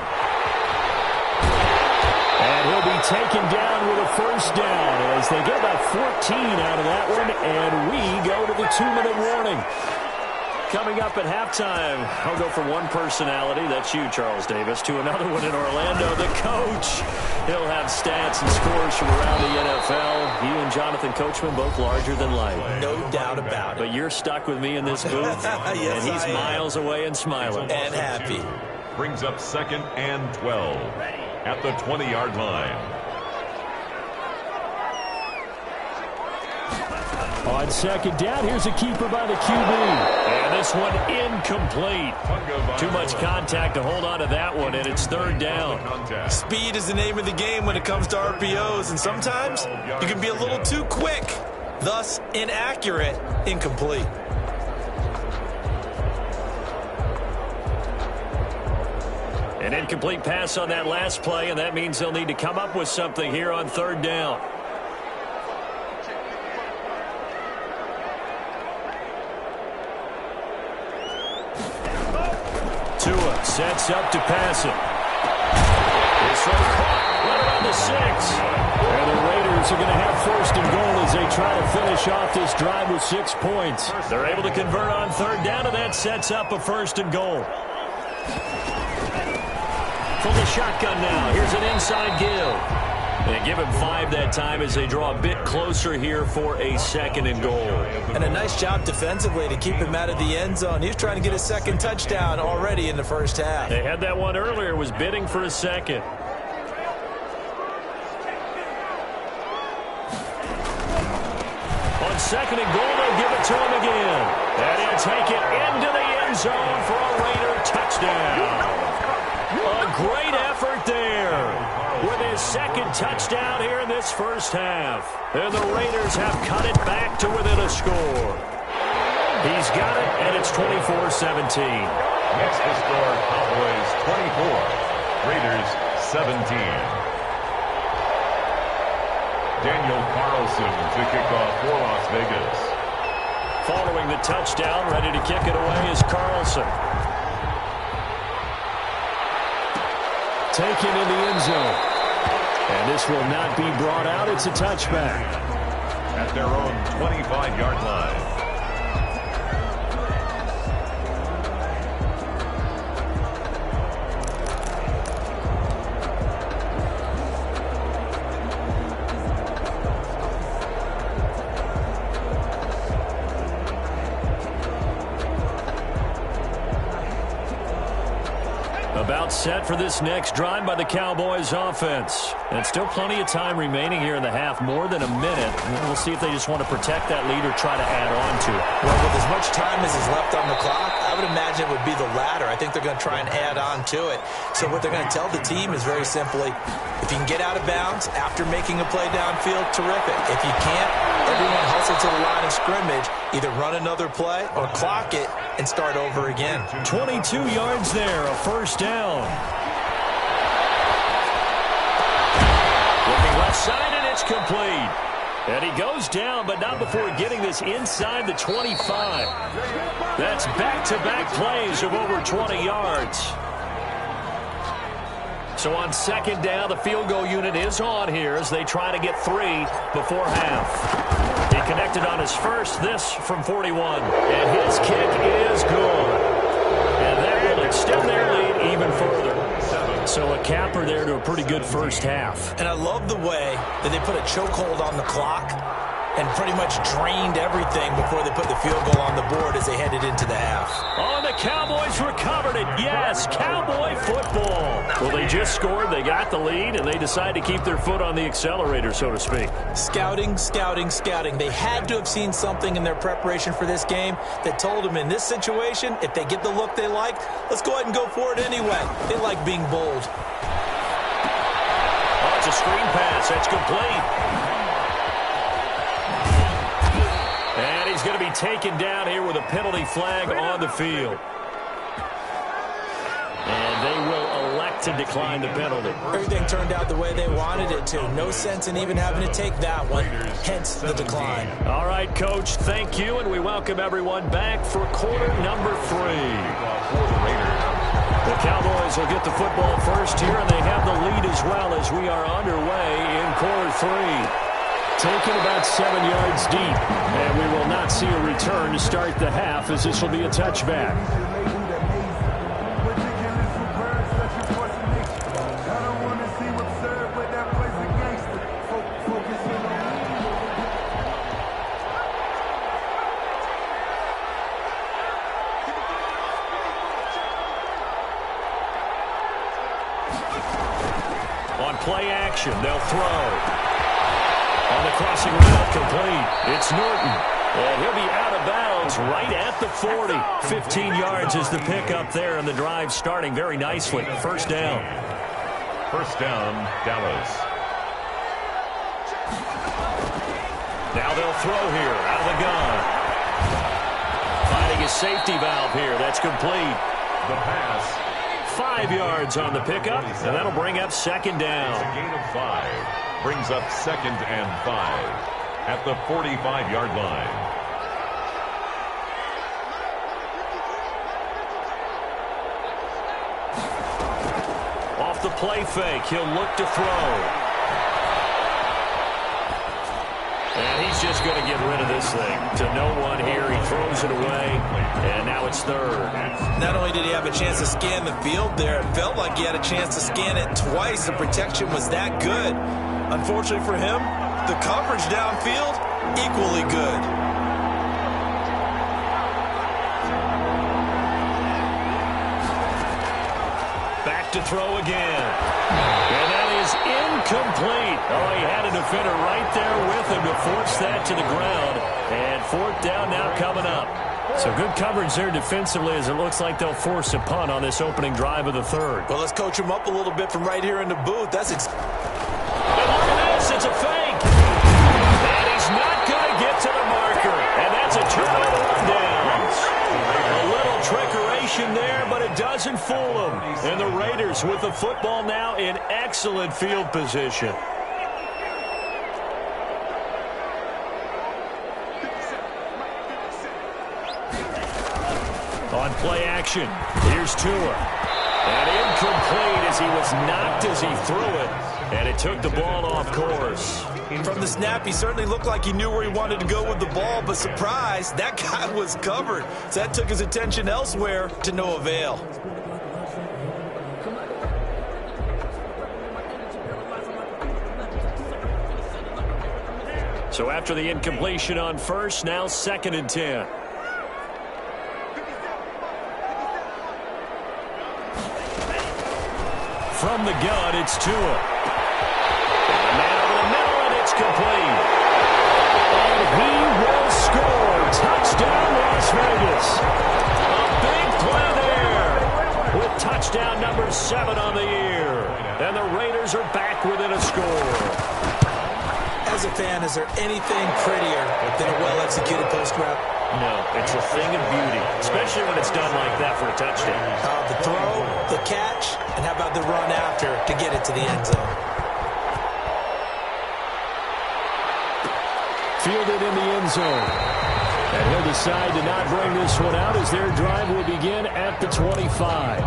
Speaker 7: And he'll be taken down with a 1st down as they get about 14 out of that one. And we go to the 2-minute warning. Coming up at halftime, I'll go from one personality, that's you, Charles Davis, to another one in Orlando, the coach. He'll have stats and scores from around the NFL. You and Jonathan Coachman, both larger than life.
Speaker 9: No doubt about it.
Speaker 7: But you're stuck with me in this booth,
Speaker 9: yes,
Speaker 7: and he's miles away and smiling.
Speaker 9: And happy.
Speaker 8: Brings up 2nd and 12 at the 20-yard line.
Speaker 7: On 2nd down, here's a keeper by the QB. And this one incomplete. Too much contact to hold on to that one, and it's 3rd down.
Speaker 9: Speed is the name of the game when it comes to RPOs, and sometimes you can be a little too quick, thus inaccurate, incomplete.
Speaker 7: An incomplete pass on that last play, and that means they'll need to come up with something here on 3rd down. Tua sets up to pass it. This one caught right around the 6. And the Raiders are going to have 1st and goal as they try to finish off this drive with 6 points. They're able to convert on 3rd down, and that sets up a 1st and goal. From the shotgun now, here's an inside give. They give him 5 that time as they draw a bit closer here for a 2nd and goal.
Speaker 9: And a nice job defensively to keep him out of the end zone. He was trying to get a 2nd touchdown already in the 1st half.
Speaker 7: They had that one earlier, was bidding for a 2nd. On 2nd and goal, they'll give it to him again. And he'll take it into the end zone for a Raider touchdown. A great effort there with his 2nd touchdown here in this 1st half. And the Raiders have cut it back to within a score. He's got it, and it's 24-17.
Speaker 8: Next to score, Cowboys 24, Raiders 17. Daniel Carlson to kick off for Las Vegas.
Speaker 7: Following the touchdown, ready to kick it away is Carlson. Taken in the end zone. And this will not be brought out. It's a touchback.
Speaker 8: At their own 25-yard line.
Speaker 7: About set for this next drive by the Cowboys offense. And still plenty of time remaining here in the half, more than a minute. We'll see if they just want to protect that lead or try to add on to it.
Speaker 9: Well, with as much time as is left on the clock, I would imagine it would be the latter. I think they're going to try and add on to it. So what they're going to tell the team is very simply, if you can get out of bounds after making a play downfield, terrific. If you can't, everyone hustle to the line of scrimmage, either run another play or clock it and start over again.
Speaker 7: 22 yards there, a first down. Looking left side, and it's complete. And he goes down, but not before getting this inside the 25. That's back-to-back plays of over 20 yards. So on second down, the field goal unit is on here as they try to get 3 before half. He connected on his first, this from 41. And his kick is good. And that will extend their lead even further. So a capper there to a pretty good first half.
Speaker 9: And I love the way that they put a chokehold on the clock and pretty much drained everything before they put the field goal on the board as they headed into the half.
Speaker 7: Oh, the Cowboys recovered it. Yes, Cowboy football. Well, they just scored, they got the lead, and they decide to keep their foot on the accelerator, so to speak.
Speaker 9: Scouting, scouting, scouting. They had to have seen something in their preparation for this game that told them in this situation, if they get the look they like, let's go ahead and go for it anyway. They like being bold.
Speaker 7: Oh, it's a screen pass. That's complete. And he's going to be taken down here with a penalty flag on the field. And they will elect to decline the penalty.
Speaker 9: Everything turned out the way they wanted it to. No sense in even having to take that one, hence the decline.
Speaker 7: All right, Coach, thank you, and we welcome everyone back for quarter number 3. The Cowboys will get the football first here, and they have the lead as well as we are underway in quarter 3. Taken about 7 yards deep, and we will not see a return to start the half as this will be a touchback. On play action, they'll throw. On the crossing route, complete. It's Norton. And he'll be out of bounds right at the 40. 15 yards is the pickup there, and the drive starting very nicely. First down.
Speaker 8: First down, Dallas.
Speaker 7: Now they'll throw here out of the gun. Finding a safety valve here. That's complete.
Speaker 8: The pass.
Speaker 7: 5 yards on the pickup, and that'll bring up second down.
Speaker 8: It's a gain of 5. Brings up 2nd and 5 at the 45-yard line.
Speaker 7: Off the play fake, he'll look to throw. And he's just going to get rid of this thing. To no one here, he throws it away, and now it's third.
Speaker 9: Not only did he have a chance to scan the field there, it felt like he had a chance to scan it twice. The protection was that good. Unfortunately for him, the coverage downfield, equally good.
Speaker 7: Back to throw again. And that is incomplete. Oh, he had a defender right there with him to force that to the ground. And 4th down now coming up. So good coverage there defensively as it looks like they'll force a punt on this opening drive of the 3rd.
Speaker 9: Well, let's coach him up a little bit from right here in the booth. That's
Speaker 7: and look at this, it's a fake. And he's not going to get to the marker. And that's a turnover on downs. A little trickeration there, but it doesn't fool them. And the Raiders with the football now in excellent field position. On play action, here's Tua. And incomplete as he was knocked as he threw it. And it took the ball off course.
Speaker 9: From the snap, he certainly looked like he knew where he wanted to go with the ball, but surprise, that guy was covered. So that took his attention elsewhere to no avail.
Speaker 7: So after the incompletion on first, now 2nd and 10. from the gun, it's Tua. And the man over the middle, and it's complete. And he will score. Touchdown, Las Vegas. A big play there with touchdown number 7 on the year. And the Raiders are back within a score.
Speaker 9: As a fan, is there anything prettier than a well-executed post route?
Speaker 7: No, it's a thing of beauty, especially when it's done like that for a touchdown.
Speaker 9: The throw, the catch, and how about the run after to get it to the end zone?
Speaker 7: Fielded in the end zone. And he'll decide to not bring this one out as their drive will begin at the 25.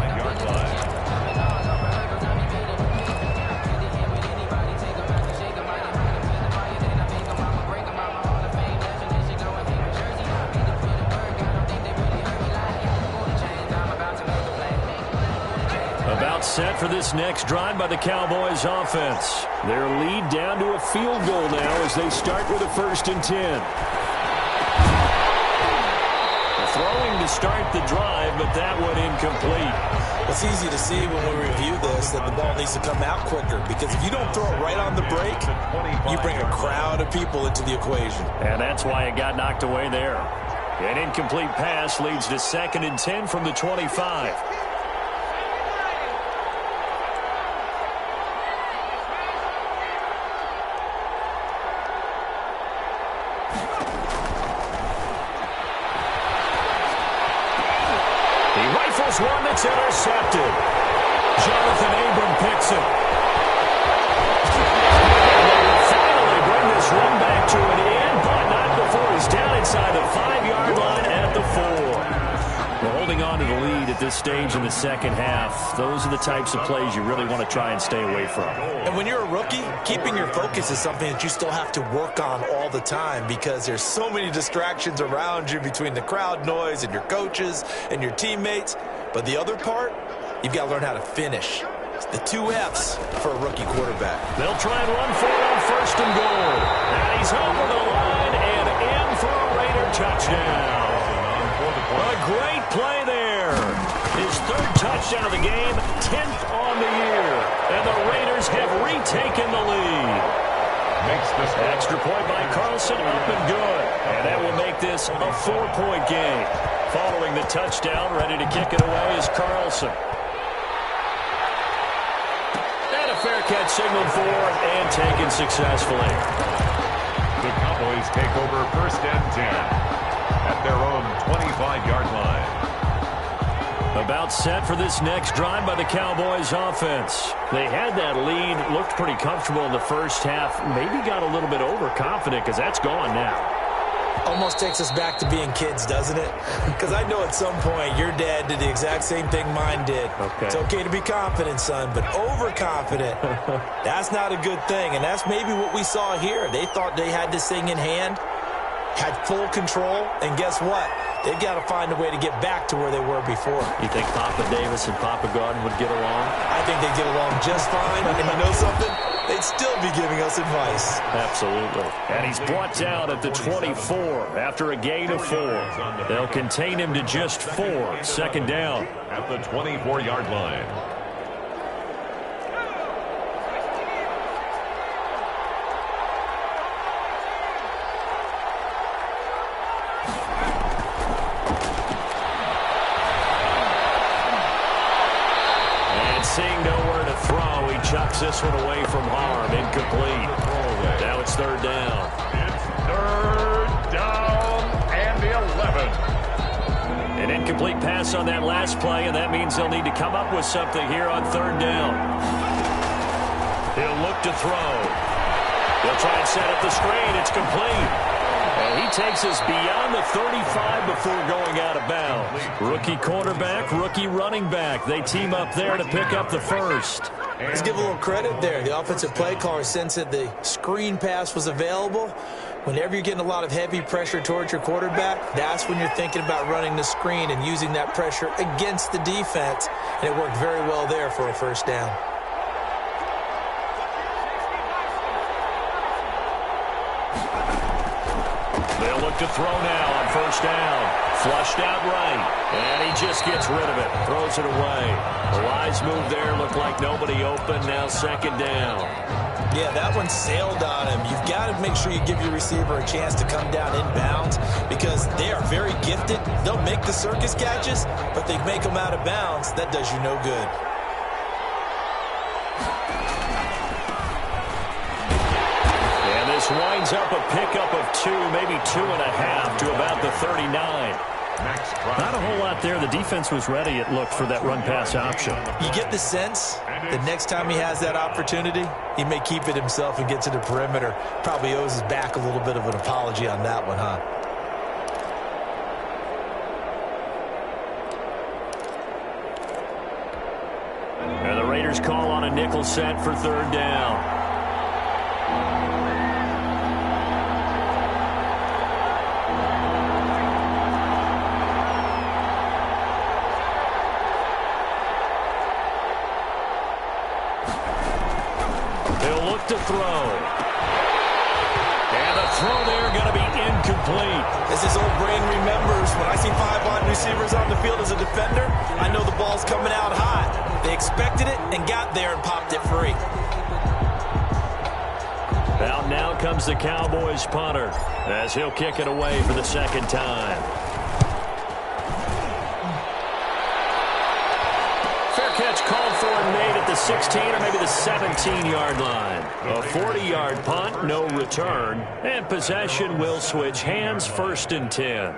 Speaker 7: About set for this next drive by the Cowboys offense. Their lead down to a field goal now as they start with a 1st and 10. Throwing to start the drive, but that one incomplete.
Speaker 9: It's easy to see when we review this that the ball needs to come out quicker, because if you don't throw it right on the break, you bring a crowd of people into the equation.
Speaker 7: And that's why it got knocked away there. An incomplete pass leads to 2nd and 10 from the 25. One that's intercepted. Jonathan Abram picks it. They will finally bring this one back to an end, but not before he's down inside the 5-yard line at the 4. We're holding on to the lead at this stage in the second half. Those are the types of plays you really want to try and stay away from.
Speaker 9: And when you're a rookie, keeping your focus is something that you still have to work on all the time, because there's so many distractions around you between the crowd noise and your coaches and your teammates. But the other part, you've got to learn how to finish. It's the 2 F's for a rookie quarterback.
Speaker 7: They'll try and run for it on 1st and goal. And he's over the line and in for a Raider touchdown. A great play there. His 3rd touchdown of the game, 10th on the year. And the Raiders have retaken the lead. Extra point by Carlson, up and good. And that will make this a 4-point game. Following the touchdown, ready to kick it away is Carlson. And a fair catch signaled for and taken successfully.
Speaker 8: The Cowboys take over 1st and 10 at their own 25-yard line.
Speaker 7: About set for this next drive by the Cowboys offense. They had that lead, looked pretty comfortable in the first half, maybe got a little bit overconfident because that's gone now.
Speaker 9: Almost takes us back to being kids, doesn't it? Because I know at some point your dad did the exact same thing mine did.
Speaker 7: Okay.
Speaker 9: It's okay to be confident, son, but overconfident, that's not a good thing. And that's maybe what we saw here. They thought they had this thing in hand, had full control, and guess what? They've got to find a way to get back to where they were before.
Speaker 7: You think Papa Davis and Papa Gordon would get along?
Speaker 9: I think they'd get along just fine. And you know something? They'd still be giving us advice.
Speaker 7: Absolutely. And he's brought down at the 24 after a gain of 4. They'll contain him to just 4. 2nd down.
Speaker 8: At the 24-yard line.
Speaker 7: Seeing nowhere to throw, he chucks this one away from harm. Incomplete. Now it's 3rd down.
Speaker 8: It's 3rd down and 11.
Speaker 7: An incomplete pass on that last play, and that means they'll need to come up with something here on 3rd down. He'll look to throw. He'll try and set up the screen. It's complete. And he takes us beyond the 35 before going out of bounds. Rookie quarterback, rookie running back. They team up there to pick up the 1st.
Speaker 9: Let's give a little credit there. The offensive play caller sensed that the screen pass was available. Whenever you're getting a lot of heavy pressure towards your quarterback, that's when you're thinking about running the screen and using that pressure against the defense. And it worked very well there for a 1st down.
Speaker 7: They'll look to throw now on 1st down. Flushed out right, and he just gets rid of it. Throws it away. The wise move there. Looked like nobody open. Now second down.
Speaker 9: Yeah, that one sailed on him. You've got to make sure you give your receiver a chance to come down inbounds because they are very gifted. They'll make the circus catches, but they make them out of bounds. That does you no good.
Speaker 7: And this winds up a pickup of 2, maybe 2.5 to about the 39.
Speaker 10: Not a whole lot there. The defense was ready, it looked, for that run-pass option.
Speaker 9: You get the sense that next time he has that opportunity, he may keep it himself and get to the perimeter. Probably owes his back a little bit of an apology on that one, huh?
Speaker 7: And the Raiders call on a nickel set for third down. To throw. And the throw there going to be incomplete.
Speaker 9: As his old brain remembers, when I see 5 wide receivers on the field as a defender, I know the ball's coming out hot. They expected it and got there and popped it free.
Speaker 7: Out now comes the Cowboys punter as he'll kick it away for the second time. Catch called for and made at the 16 or maybe the 17-yard line. A 40-yard punt, no return, and possession will switch hands, 1st and 10.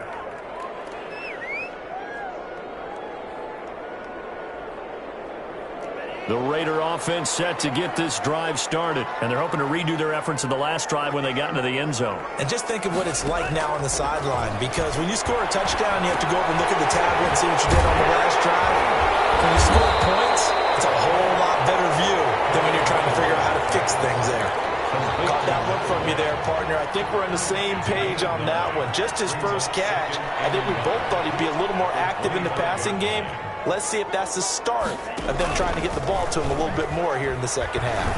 Speaker 7: The Raider offense set to get this drive started, and they're hoping to redo their efforts in the last drive when they got into the end zone.
Speaker 9: And just think of what it's like now on the sideline, because when you score a touchdown, you have to go over and look at the tablet and see what you did on the last drive. When you score points, it's a whole lot better view than when you're trying to figure out how to fix things there. Caught that look from you there, partner. I think we're on the same page on that one. Just his first catch, I think we both thought he'd be a little more active in the passing game. Let's see if that's the start of them trying to get the ball to him a little bit more here in the second half.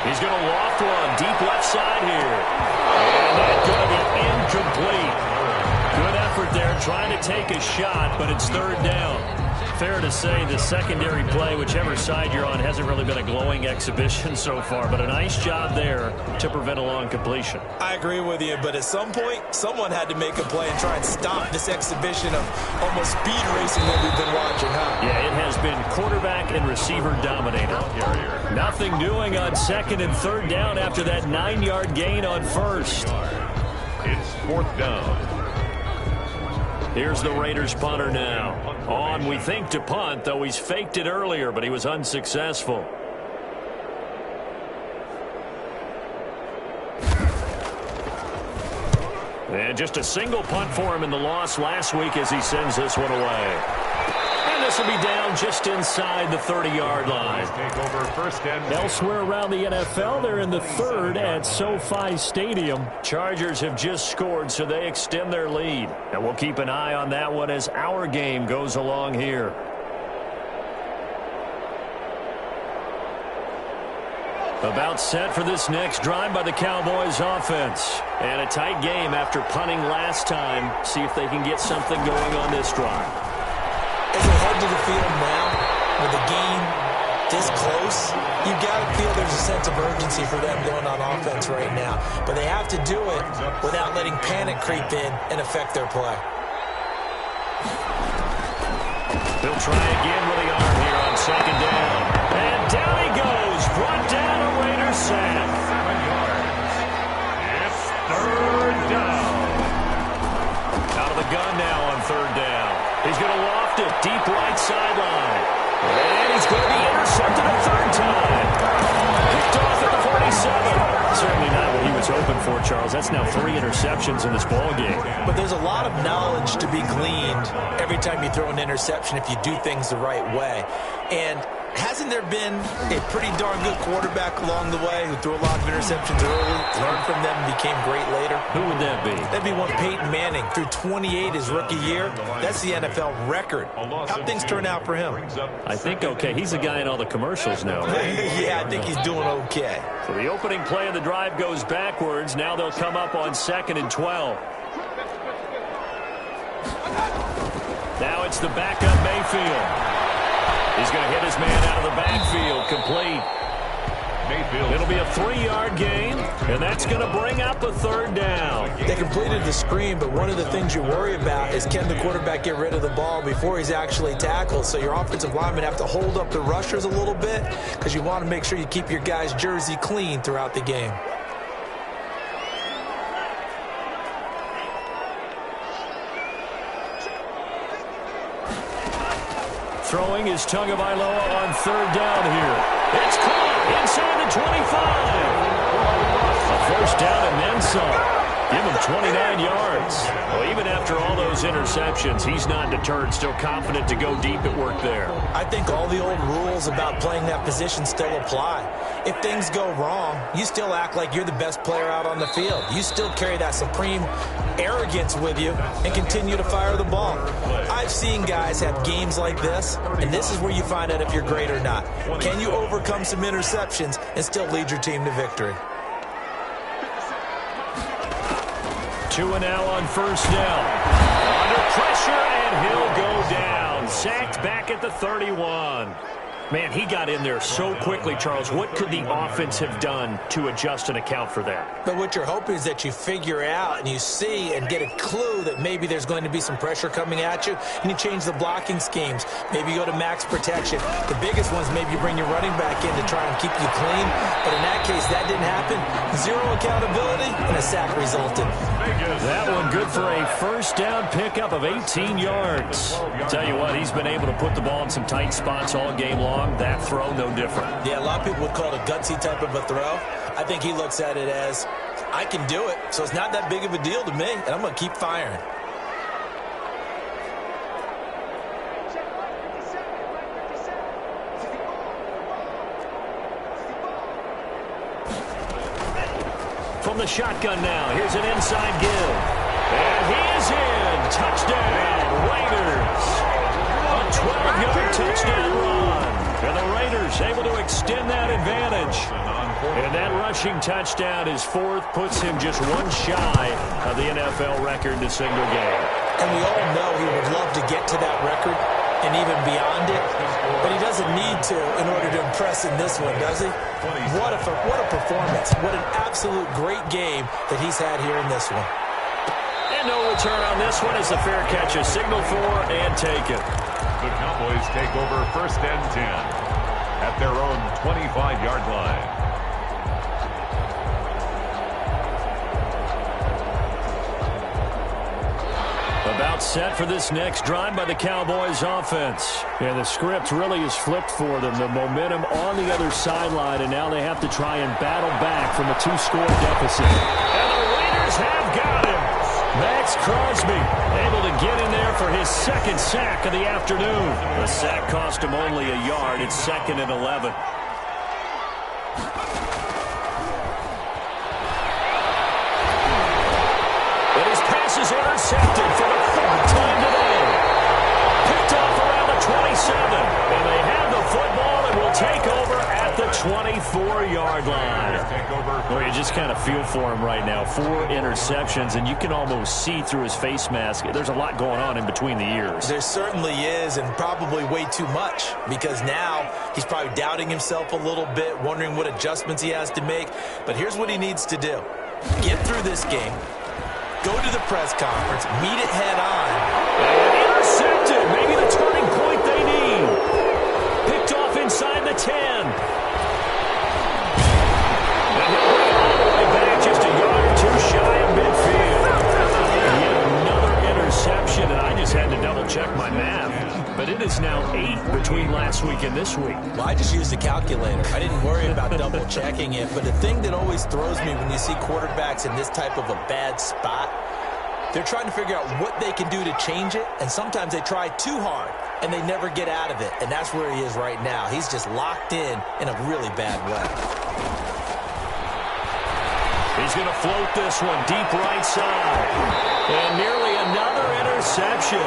Speaker 7: He's going to loft one deep left side here. And that's going to be incomplete. Good effort there, trying to take a shot, but it's third down. Fair to say the secondary play, whichever side you're on, hasn't really been a glowing exhibition so far, but a nice job there to prevent a long completion.
Speaker 9: I agree with you, but at some point, someone had to make a play and try and stop this exhibition of almost speed racing that we've been watching, huh?
Speaker 7: Yeah, it has been quarterback and receiver dominated. Nothing doing on 2nd and 3rd down after that 9-yard gain on 1st.
Speaker 8: It's 4th down.
Speaker 7: Here's the Raiders punter now. On, we think, to punt, though he's faked it earlier, but he was unsuccessful. And just a single punt for him in the loss last week as he sends this one away. And this will be down just inside the 30-yard line.
Speaker 8: Take over 1st and
Speaker 10: Elsewhere around the NFL, they're in the 3rd at SoFi Stadium.
Speaker 7: Chargers have just scored, so they extend their lead. And we'll keep an eye on that one as our game goes along here. About set for this next drive by the Cowboys offense. And a tight game after punting last time. See if they can get something going on this drive.
Speaker 9: Is it hard to feel now with the game this close? You've got to feel there's a sense of urgency for them going on offense right now. But they have to do it without letting panic creep in and affect their play.
Speaker 7: They'll try again with the arm here on 2nd down. And down he goes. Brought down a Raiders sack.
Speaker 8: 7 yards. It's 3rd down.
Speaker 7: Out of the gun now on 3rd down. He's going to loft it deep right sideline. And he's going to be intercepted a 3rd time. Picked off at the 47. Certainly not what he was hoping for, Charles. That's now 3 interceptions in this ball game.
Speaker 9: But there's a lot of knowledge to be gleaned every time you throw an interception if you do things the right way. And hasn't there been a pretty darn good quarterback along the way who threw a lot of interceptions early, learned from them, and became great later?
Speaker 7: Who would that be?
Speaker 9: That'd be one Peyton Manning. Threw 28 his rookie year. That's the NFL record. How'd things turn out for him?
Speaker 7: I think okay. He's the guy in all the commercials now.
Speaker 9: Yeah, I think he's doing okay.
Speaker 7: So the opening play of the drive goes backwards. Now they'll come up on 2nd and 12. Now it's the backup Mayfield. He's going to hit his man out of the backfield, complete. It'll be a 3-yard gain, and that's going to bring up a 3rd down.
Speaker 9: They completed the screen, but one of the things you worry about is can the quarterback get rid of the ball before he's actually tackled? So your offensive linemen have to hold up the rushers a little bit because you want to make sure you keep your guy's jersey clean throughout the game.
Speaker 7: Throwing is Tagovailoa on 3rd down here. It's caught inside the 25. A 1st down and then some. Give him 29 yards. Well, even after all those interceptions, he's not deterred, still confident to go deep at work there.
Speaker 9: I think all the old rules about playing that position still apply. If things go wrong, you still act like you're the best player out on the field. You still carry that supreme arrogance with you and continue to fire the ball. I've seen guys have games like this, and this is where you find out if you're great or not. Can you overcome some interceptions and still lead your team to victory?
Speaker 7: Tua now on 1st down. Under pressure, and he'll go down. Sacked back at the 31. Man, he got in there so quickly, Charles. What could the offense have done to adjust and account for that?
Speaker 9: But what you're hoping is that you figure out and you see and get a clue that maybe there's going to be some pressure coming at you, and you change the blocking schemes. Maybe you go to max protection. The biggest ones, maybe you bring your running back in to try and keep you clean. But in that case, that didn't happen. 0 accountability, and a sack resulted.
Speaker 7: That one good for a 1st down pickup of 18 yards. Tell you what, he's been able to put the ball in some tight spots all game long. That throw, no different.
Speaker 9: Yeah, a lot of people would call it a gutsy type of a throw. I think he looks at it as, I can do it, so it's not that big of a deal to me, and I'm going to keep firing.
Speaker 7: From the shotgun now, here's an inside give. And he is in. Touchdown, Raiders. A 12-yard touchdown run. And the Raiders able to extend that advantage. And that rushing touchdown, his 4th, puts him just one shy of the NFL record in a single game.
Speaker 9: And we all know he would love to get to that record and even beyond it, but he doesn't need to in order to impress in this one, does he? What a performance. What an absolute great game that he's had here in this one.
Speaker 7: And no return on this one as the fair catch is signaled for and taken.
Speaker 8: The Cowboys take over 1st and 10 at their own 25-yard line.
Speaker 7: About set for this next drive by the Cowboys offense. And the script really is flipped for them. The momentum on the other sideline, and now they have to try and battle back from a 2-score deficit. And the Raiders have got him. Max Crosby able to get in there for his 2nd sack of the afternoon. The sack cost him only a yard. It's 2nd and 11. But his pass is intercepted for the 3rd time today. Picked off around the 27. And they have the football and will take over at the 24-yard line. Well, you just kind of feel for him right now. 4 interceptions, and you can almost see through his face mask. There's a lot going on in between the ears.
Speaker 9: There certainly is, and probably way too much, because now he's probably doubting himself a little bit, wondering what adjustments he has to make. But here's what he needs to do. Get through this game. Go to the press conference. Meet it head on.
Speaker 7: And intercepted. Maybe the turning point they need. Picked off inside the 10. And he'll bring it all the way back just a yard or 2 shy of midfield. And yet another interception, and I just had to double-check my math. But it is now 8 between last week and this week.
Speaker 9: Well, I just used a calculator. I didn't worry about double-checking it. But the thing that always throws me when you see quarterbacks in this type of a bad spot, they're trying to figure out what they can do to change it, and sometimes they try too hard, and they never get out of it. And that's where he is right now. He's just locked in a really bad way.
Speaker 7: He's going to float this one deep right side. And nearly another interception.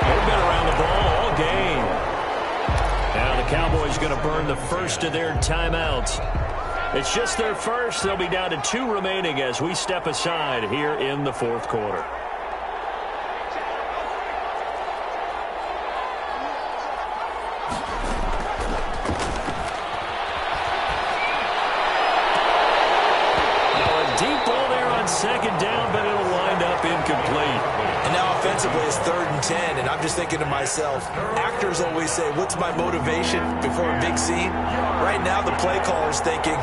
Speaker 7: They've been around the ball all game. Now the Cowboys going to burn the first of their timeouts. It's just their first. They'll be down to 2 remaining as we step aside here in the 4th quarter. Deep ball there on second down, but it'll wind up incomplete.
Speaker 9: And now offensively it's 3rd and 10, and I'm just thinking to myself, actors always say, what's my motivation before a big scene? Right now the play caller's thinking,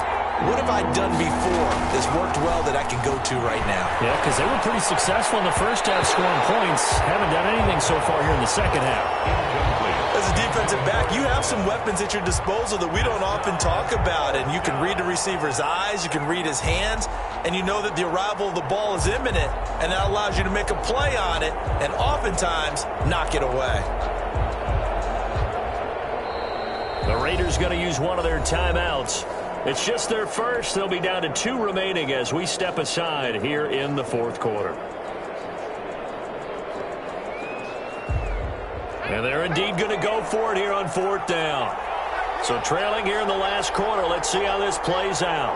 Speaker 9: what have I done before that's worked well that I can go to right now?
Speaker 7: Yeah, because they were pretty successful in the first half scoring points. Haven't done anything so far here in the second half.
Speaker 9: As a defensive back, you have some weapons at your disposal that we don't often talk about, and you can read the receiver's eyes, you can read his hands, and you know that the arrival of the ball is imminent, and that allows you to make a play on it and oftentimes knock it away.
Speaker 7: The Raiders going to use one of their timeouts. It's just their first. They'll be down to 2 remaining as we step aside here in the 4th quarter. And they're indeed going to go for it here on 4th down. So trailing here in the last quarter. Let's see how this plays out.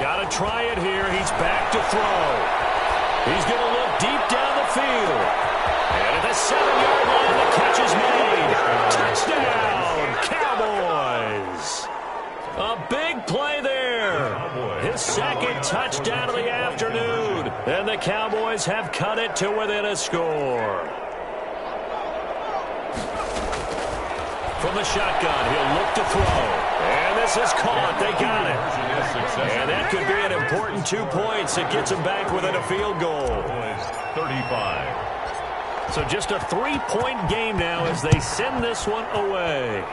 Speaker 7: Got to try it here. He's back to throw. He's going to look deep down the field. And at the 7-yard line, the catch is made. Touchdown, Cowboys. A big play there. His 2nd touchdown of the afternoon. And the Cowboys have cut it to within a score. From the shotgun, he'll look to throw. And this is caught. They got it. And that could be an important 2 points. It gets them back within a field goal.
Speaker 8: 35.
Speaker 7: So just a 3-point game now as they send this one away.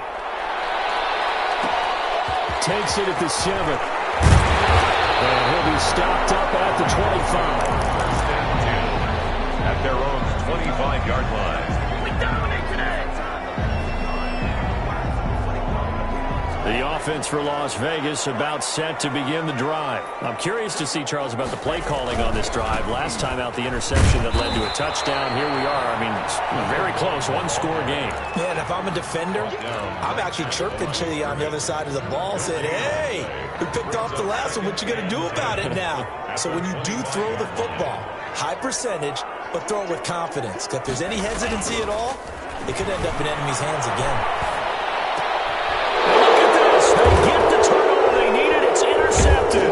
Speaker 7: Takes it at the 7th. And he'll be stopped up at the 25.
Speaker 8: First and 10 at their own 25-yard line. We dominate today.
Speaker 7: The offense for Las Vegas about set to begin the drive. I'm curious to see, Charles, about the play calling on this drive. Last time out, the interception that led to a touchdown. Here we are. I mean, very close, 1-score game.
Speaker 9: Man, if I'm a defender, I'm actually chirping to you on the other side of the ball, saying, hey, we picked off the last one. What you going to do about it now? So when you do throw the football, high percentage, but throw it with confidence. If there's any hesitancy at all, it could end up in enemy's hands again.
Speaker 7: They get the turnover they needed. It's intercepted.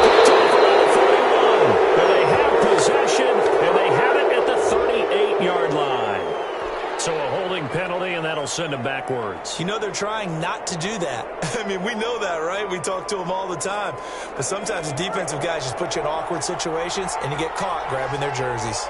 Speaker 7: Picked off around the 41. And they have possession, and they have it at the 38-yard line. So a holding penalty, and that'll send them backwards.
Speaker 9: You know they're trying not to do that. I mean, we know that, right? We talk to them all the time. But sometimes the defensive guys just put you in awkward situations, and you get caught grabbing their jerseys.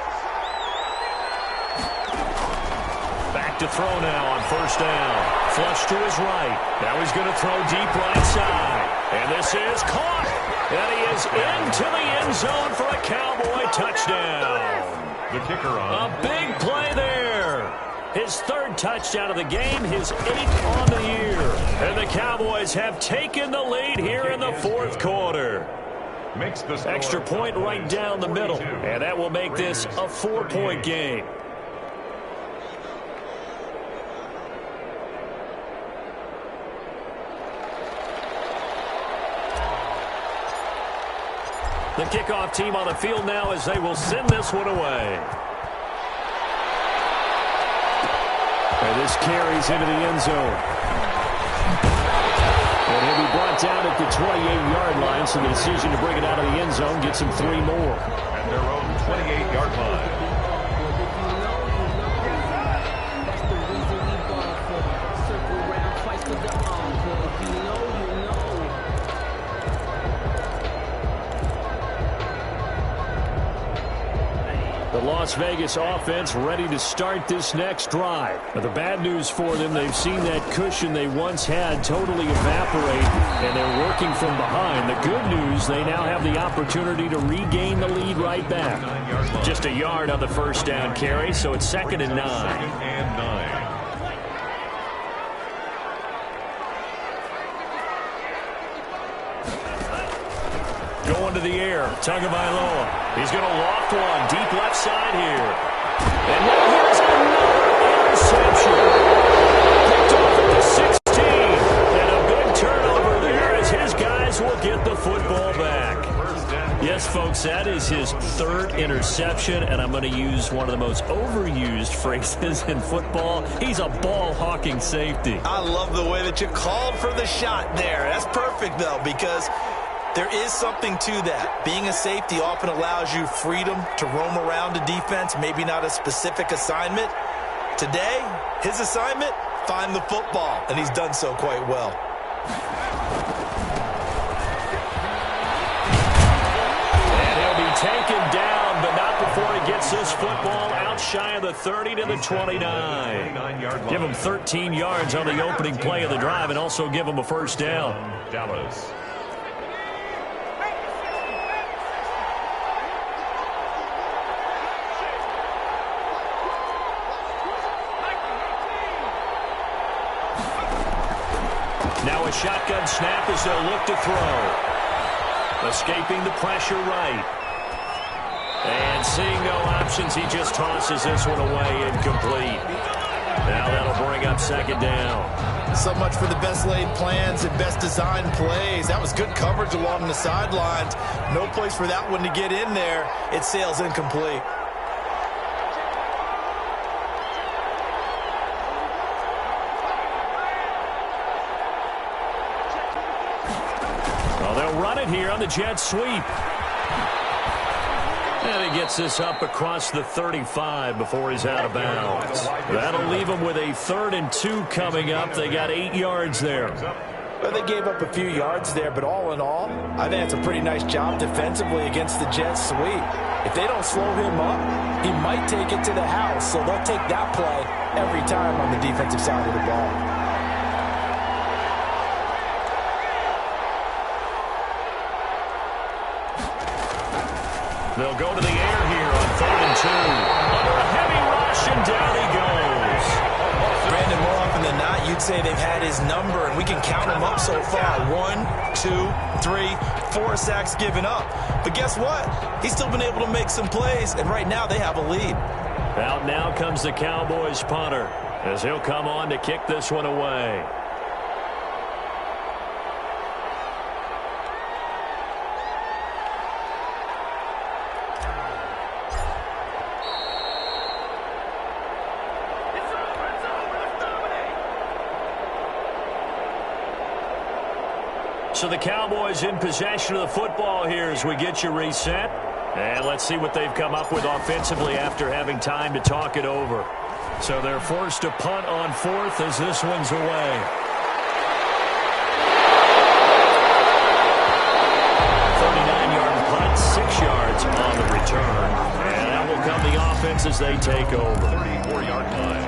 Speaker 7: Back to throw now on 1st down. Flush to his right. Now he's going to throw deep right side. And this is caught. And he is into the end zone for a Cowboy touchdown.
Speaker 8: The kicker on.
Speaker 7: A big play there. His 3rd touchdown of the game, his 8th on the year. And the Cowboys have taken the lead here in the 4th quarter.
Speaker 8: Makes the
Speaker 7: extra point right down the middle. And that will make this a 4-point game. The kickoff team on the field now as they will send this one away. And this carries into the end zone. And he'll be brought down at the 28-yard line, so the decision to bring it out of the end zone gets him 3 more.
Speaker 8: At their own 28-yard line.
Speaker 7: The Las Vegas offense ready to start this next drive. But the bad news for them, they've seen that cushion they once had totally evaporate, and they're working from behind. The good news, they now have the opportunity to regain the lead right back. Just a yard on the 1st down carry, so it's 2nd and 9.
Speaker 8: 2nd and 9.
Speaker 7: Going to the air, Tagovailoa. He's going to loft one, deep left side here. And now here's another interception. Picked off at the 16. And a big turnover there as his guys will get the football back. Yes, folks, that is his third interception, and I'm going to use one of the most overused phrases in football. He's a ball-hawking safety.
Speaker 9: I love the way that you called for the shot there. That's perfect, though, because there is something to that. Being a safety often allows you freedom to roam around a defense, maybe not a specific assignment. Today, his assignment, find the football, and he's done so quite well.
Speaker 7: Taken down, but not before he gets this football out shy of the 30 to the 29. Give him 13 yards on the opening play of the drive and also give him a first down.
Speaker 8: Dallas.
Speaker 7: Now a shotgun snap as they'll look to throw. Escaping the pressure right. And seeing no options, he just tosses this one away, incomplete. Now that'll bring up second down.
Speaker 9: So much for the best laid plans and best designed plays. That was good coverage along the sidelines. No place for that one to get in there. It sails incomplete.
Speaker 7: Well, they'll run it here on the jet sweep. And he gets this up across the 35 before he's out of bounds. That'll leave him with a 3rd and 2 coming up. They got 8 yards there.
Speaker 9: Well, they gave up a few yards there, but all in all, I think it's a pretty nice job defensively against the jet sweep. If they don't slow him up, he might take it to the house, so they'll take that play every time on the defensive side of the ball.
Speaker 7: They'll go to the air here on 3rd and 2. Under a heavy rush, and down he goes.
Speaker 9: Brandon, more often than not, you'd say they've had his number, and we can count them up so far. 1, 2, 3, 4 sacks given up. But guess what? He's still been able to make some plays, and right now they have a lead.
Speaker 7: Out now comes the Cowboys punter, as he'll come on to kick this one away. So the Cowboys in possession of the football here as we get you reset. And let's see what they've come up with offensively after having time to talk it over. So they're forced to punt on 4th as this one's away. 39-yard punt, 6 yards on the return. And that will come the offense as they take over.
Speaker 8: 34-yard line.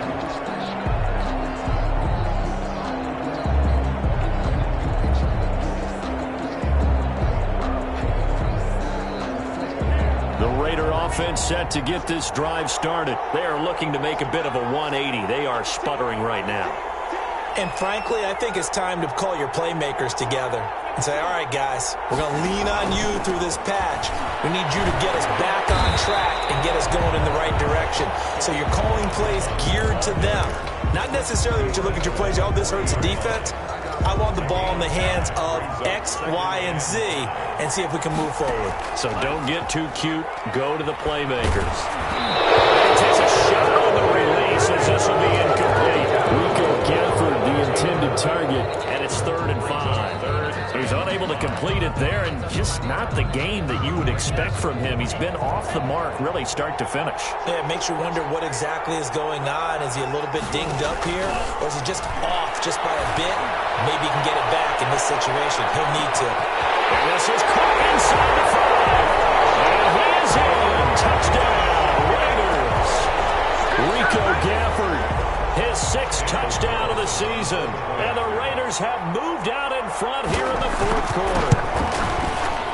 Speaker 7: Offense set to get this drive started. They are looking to make a bit of a 180. They are sputtering right now.
Speaker 9: And frankly, I think it's time to call your playmakers together and say, all right, guys, we're going to lean on you through this patch. We need you to get us back on track and get us going in the right direction. So you're calling plays geared to them. Not necessarily that you look at your plays, oh, this hurts the defense. I want the ball in the hands of X, Y, and Z and see if we can move forward.
Speaker 7: So don't get too cute. Go to the playmakers. He takes a shot on the release as this will be incomplete. Rico Gafford, the intended target, and it's 3rd and 5. So he's unable to complete it there, and just not the game that you would expect from him. He's been off the mark, really, start to finish.
Speaker 9: Yeah, it makes you wonder what exactly is going on. Is he a little bit dinged up here, or is he just off just by a bit? Maybe he can get it back in this situation. He'll need to.
Speaker 7: And this is caught inside the 5. And he is in. Touchdown, Raiders. Rico Gafford, his 6th touchdown of the season. And the Raiders have moved out in front here in the 4th quarter.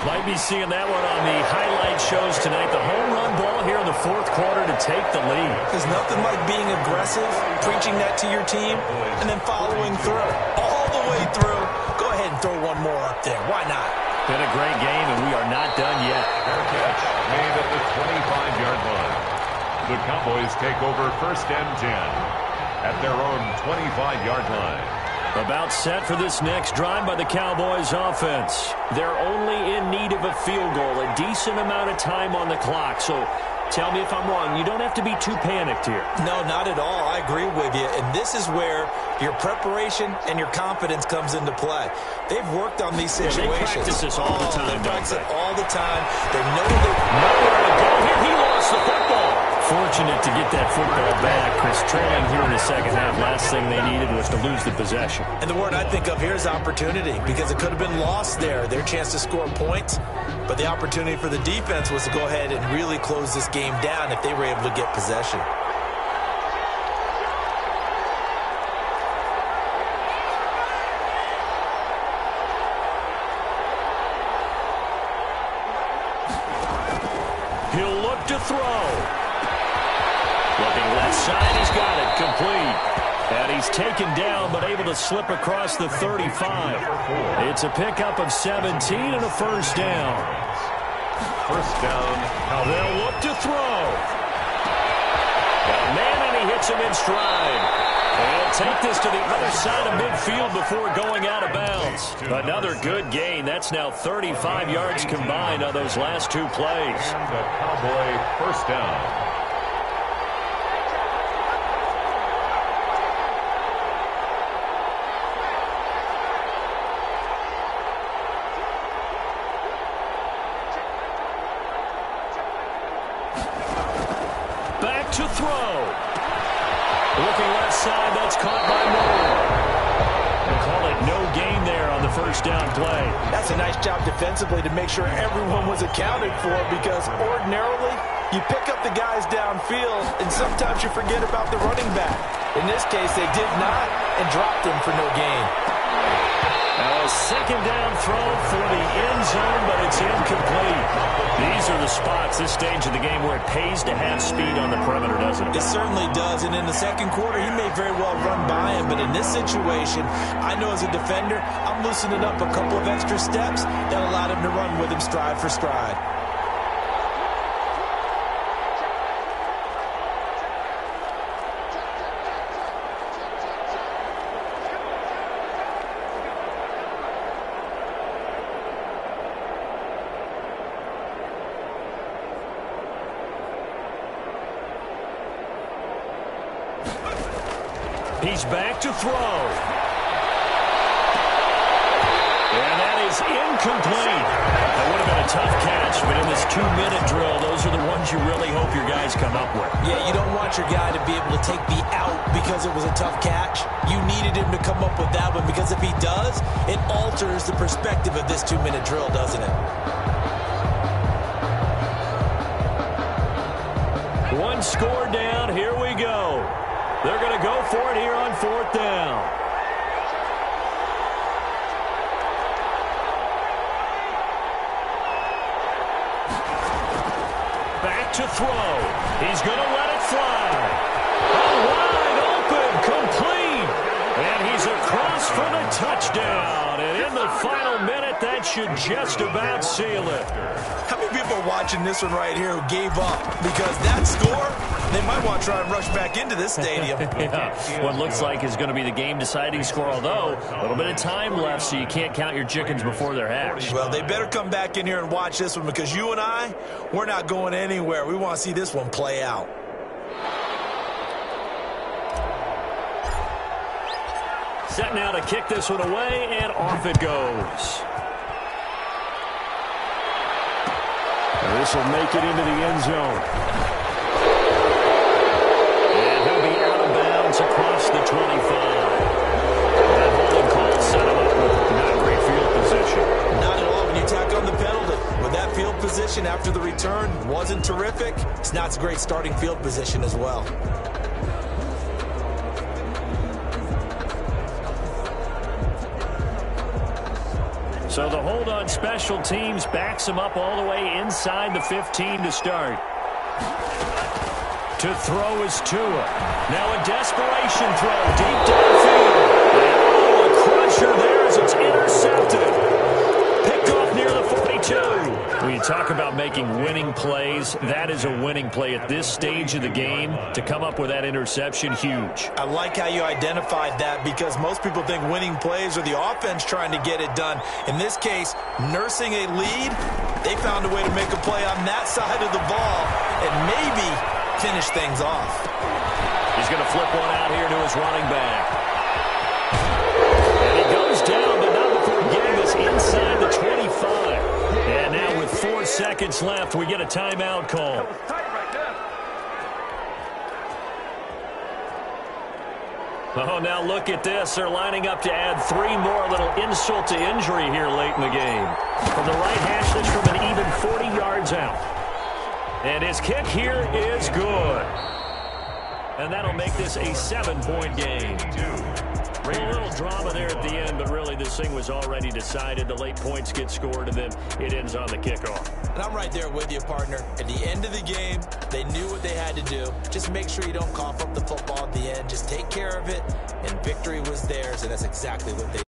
Speaker 7: Might be seeing that one on the highlight shows tonight. The home run ball here in the 4th quarter to take the lead.
Speaker 9: There's nothing like being aggressive, preaching that to your team, and then following through. All the way through. Go ahead and throw one more up there. Why not?
Speaker 7: Been a great game, and we are not done yet.
Speaker 8: Fair catch made at the 25-yard line. The Cowboys take over 1st and 10 at their own 25-yard line.
Speaker 7: About set for this next drive by the Cowboys offense. They're only in need of a field goal, a decent amount of time on the clock. So tell me if I'm wrong. You don't have to be too panicked here.
Speaker 9: No, not at all. I agree with you. And this is where your preparation and your confidence comes into play. They've worked on these situations.
Speaker 7: Yeah, they practice this all the time.
Speaker 9: They practice it all the time. They know
Speaker 7: nowhere to go here. He lost the football. Fortunate to get that football back. Chris, trailing here in the second half. Last thing they needed was to lose the possession.
Speaker 9: And the word I think of here is opportunity, because it could have been lost there. Their chance to score points. But the opportunity for the defense was to go ahead and really close this game down if they were able to get possession.
Speaker 7: He'll look to throw. Looking left side, he's got it. Complete. And he's taken down, but able to slip across the 35. It's a pickup of 17 and a first down.
Speaker 8: First down.
Speaker 7: Now they'll look to throw. Got a man, and he hits him in stride. He'll take this to the other side of midfield before going out of bounds. Another good gain. That's now 35 yards combined on those last two plays.
Speaker 8: And a Cowboy first down.
Speaker 7: To throw. Looking left side, that's caught by Moore. We'll call it no gain there on the first down play.
Speaker 9: That's a nice job defensively to make sure everyone was accounted for, because ordinarily you pick up the guys downfield and sometimes you forget about the running back. In this case, they did not and dropped him for no gain.
Speaker 7: A second down throw for the end zone, but it's incomplete. These are the spots, this stage of the game, where it pays to have speed on the perimeter, doesn't it?
Speaker 9: It certainly does, and in the second quarter, he may very well run by him, but in this situation, I know as a defender, I'm loosening up a couple of extra steps that allowed him to run with him stride for stride.
Speaker 7: He's back to throw. And that is incomplete. That would have been a tough catch, but in this 2-minute drill, those are the ones you really hope your guys come up with.
Speaker 9: Yeah, you don't want your guy to be able to take the out because it was a tough catch. You needed him to come up with that one, because if he does, it alters the perspective of this 2-minute drill, doesn't it?
Speaker 7: One score down. Here we go. They're going to go for it here on fourth down. Back to throw. He's going to let it fly. Wide open, complete. And he's across for the touchdown. And in the final minute, that should just about seal it.
Speaker 9: How many people are watching this one right here who gave up? Because that score, they might want to try and rush back into this stadium.
Speaker 7: Yeah, what looks like is going to be the game-deciding score, although a little bit of time left, so you can't count your chickens before they're hatched.
Speaker 9: Well, they better come back in here and watch this one, because you and I, we're not going anywhere. We want to see this one play out.
Speaker 7: Set now to kick this one away, and off it goes. This will make it into the end zone. And he'll be out of bounds across the 25. That holding call set him up with not great field position.
Speaker 9: Not at all when you tack on the penalty. With that field position after the return wasn't terrific, it's not a great starting field position as well.
Speaker 7: So the hold on special teams backs him up all the way inside the 15 to start. To throw is Tua. Now a desperation throw deep downfield. And a crusher there as it's intercepted. Picked off near the the 42. When you talk about making winning plays, that is a winning play at this stage of the game. To come up with that interception, huge.
Speaker 9: I like how you identified that because most people think winning plays are the offense trying to get it done. In this case, nursing a lead, they found a way to make a play on that side of the ball and maybe finish things off.
Speaker 7: He's going to flip one out here to his running back. And he goes down, but not before getting this inside the 25. And now with 4 seconds left, we get a timeout call. Oh, now look at this. They're lining up to add 3 more. A little insult to injury here late in the game. From the right hash, that's from an even 40 yards out. And his kick here is good. And that'll make this a 7-point game. A little drama there at the end, but really this thing was already decided. The late points get scored, and then it ends on the kickoff.
Speaker 9: And I'm right there with you, partner. At the end of the game, they knew what they had to do. Just make sure you don't cough up the football at the end. Just take care of it, and victory was theirs, and that's exactly what they did.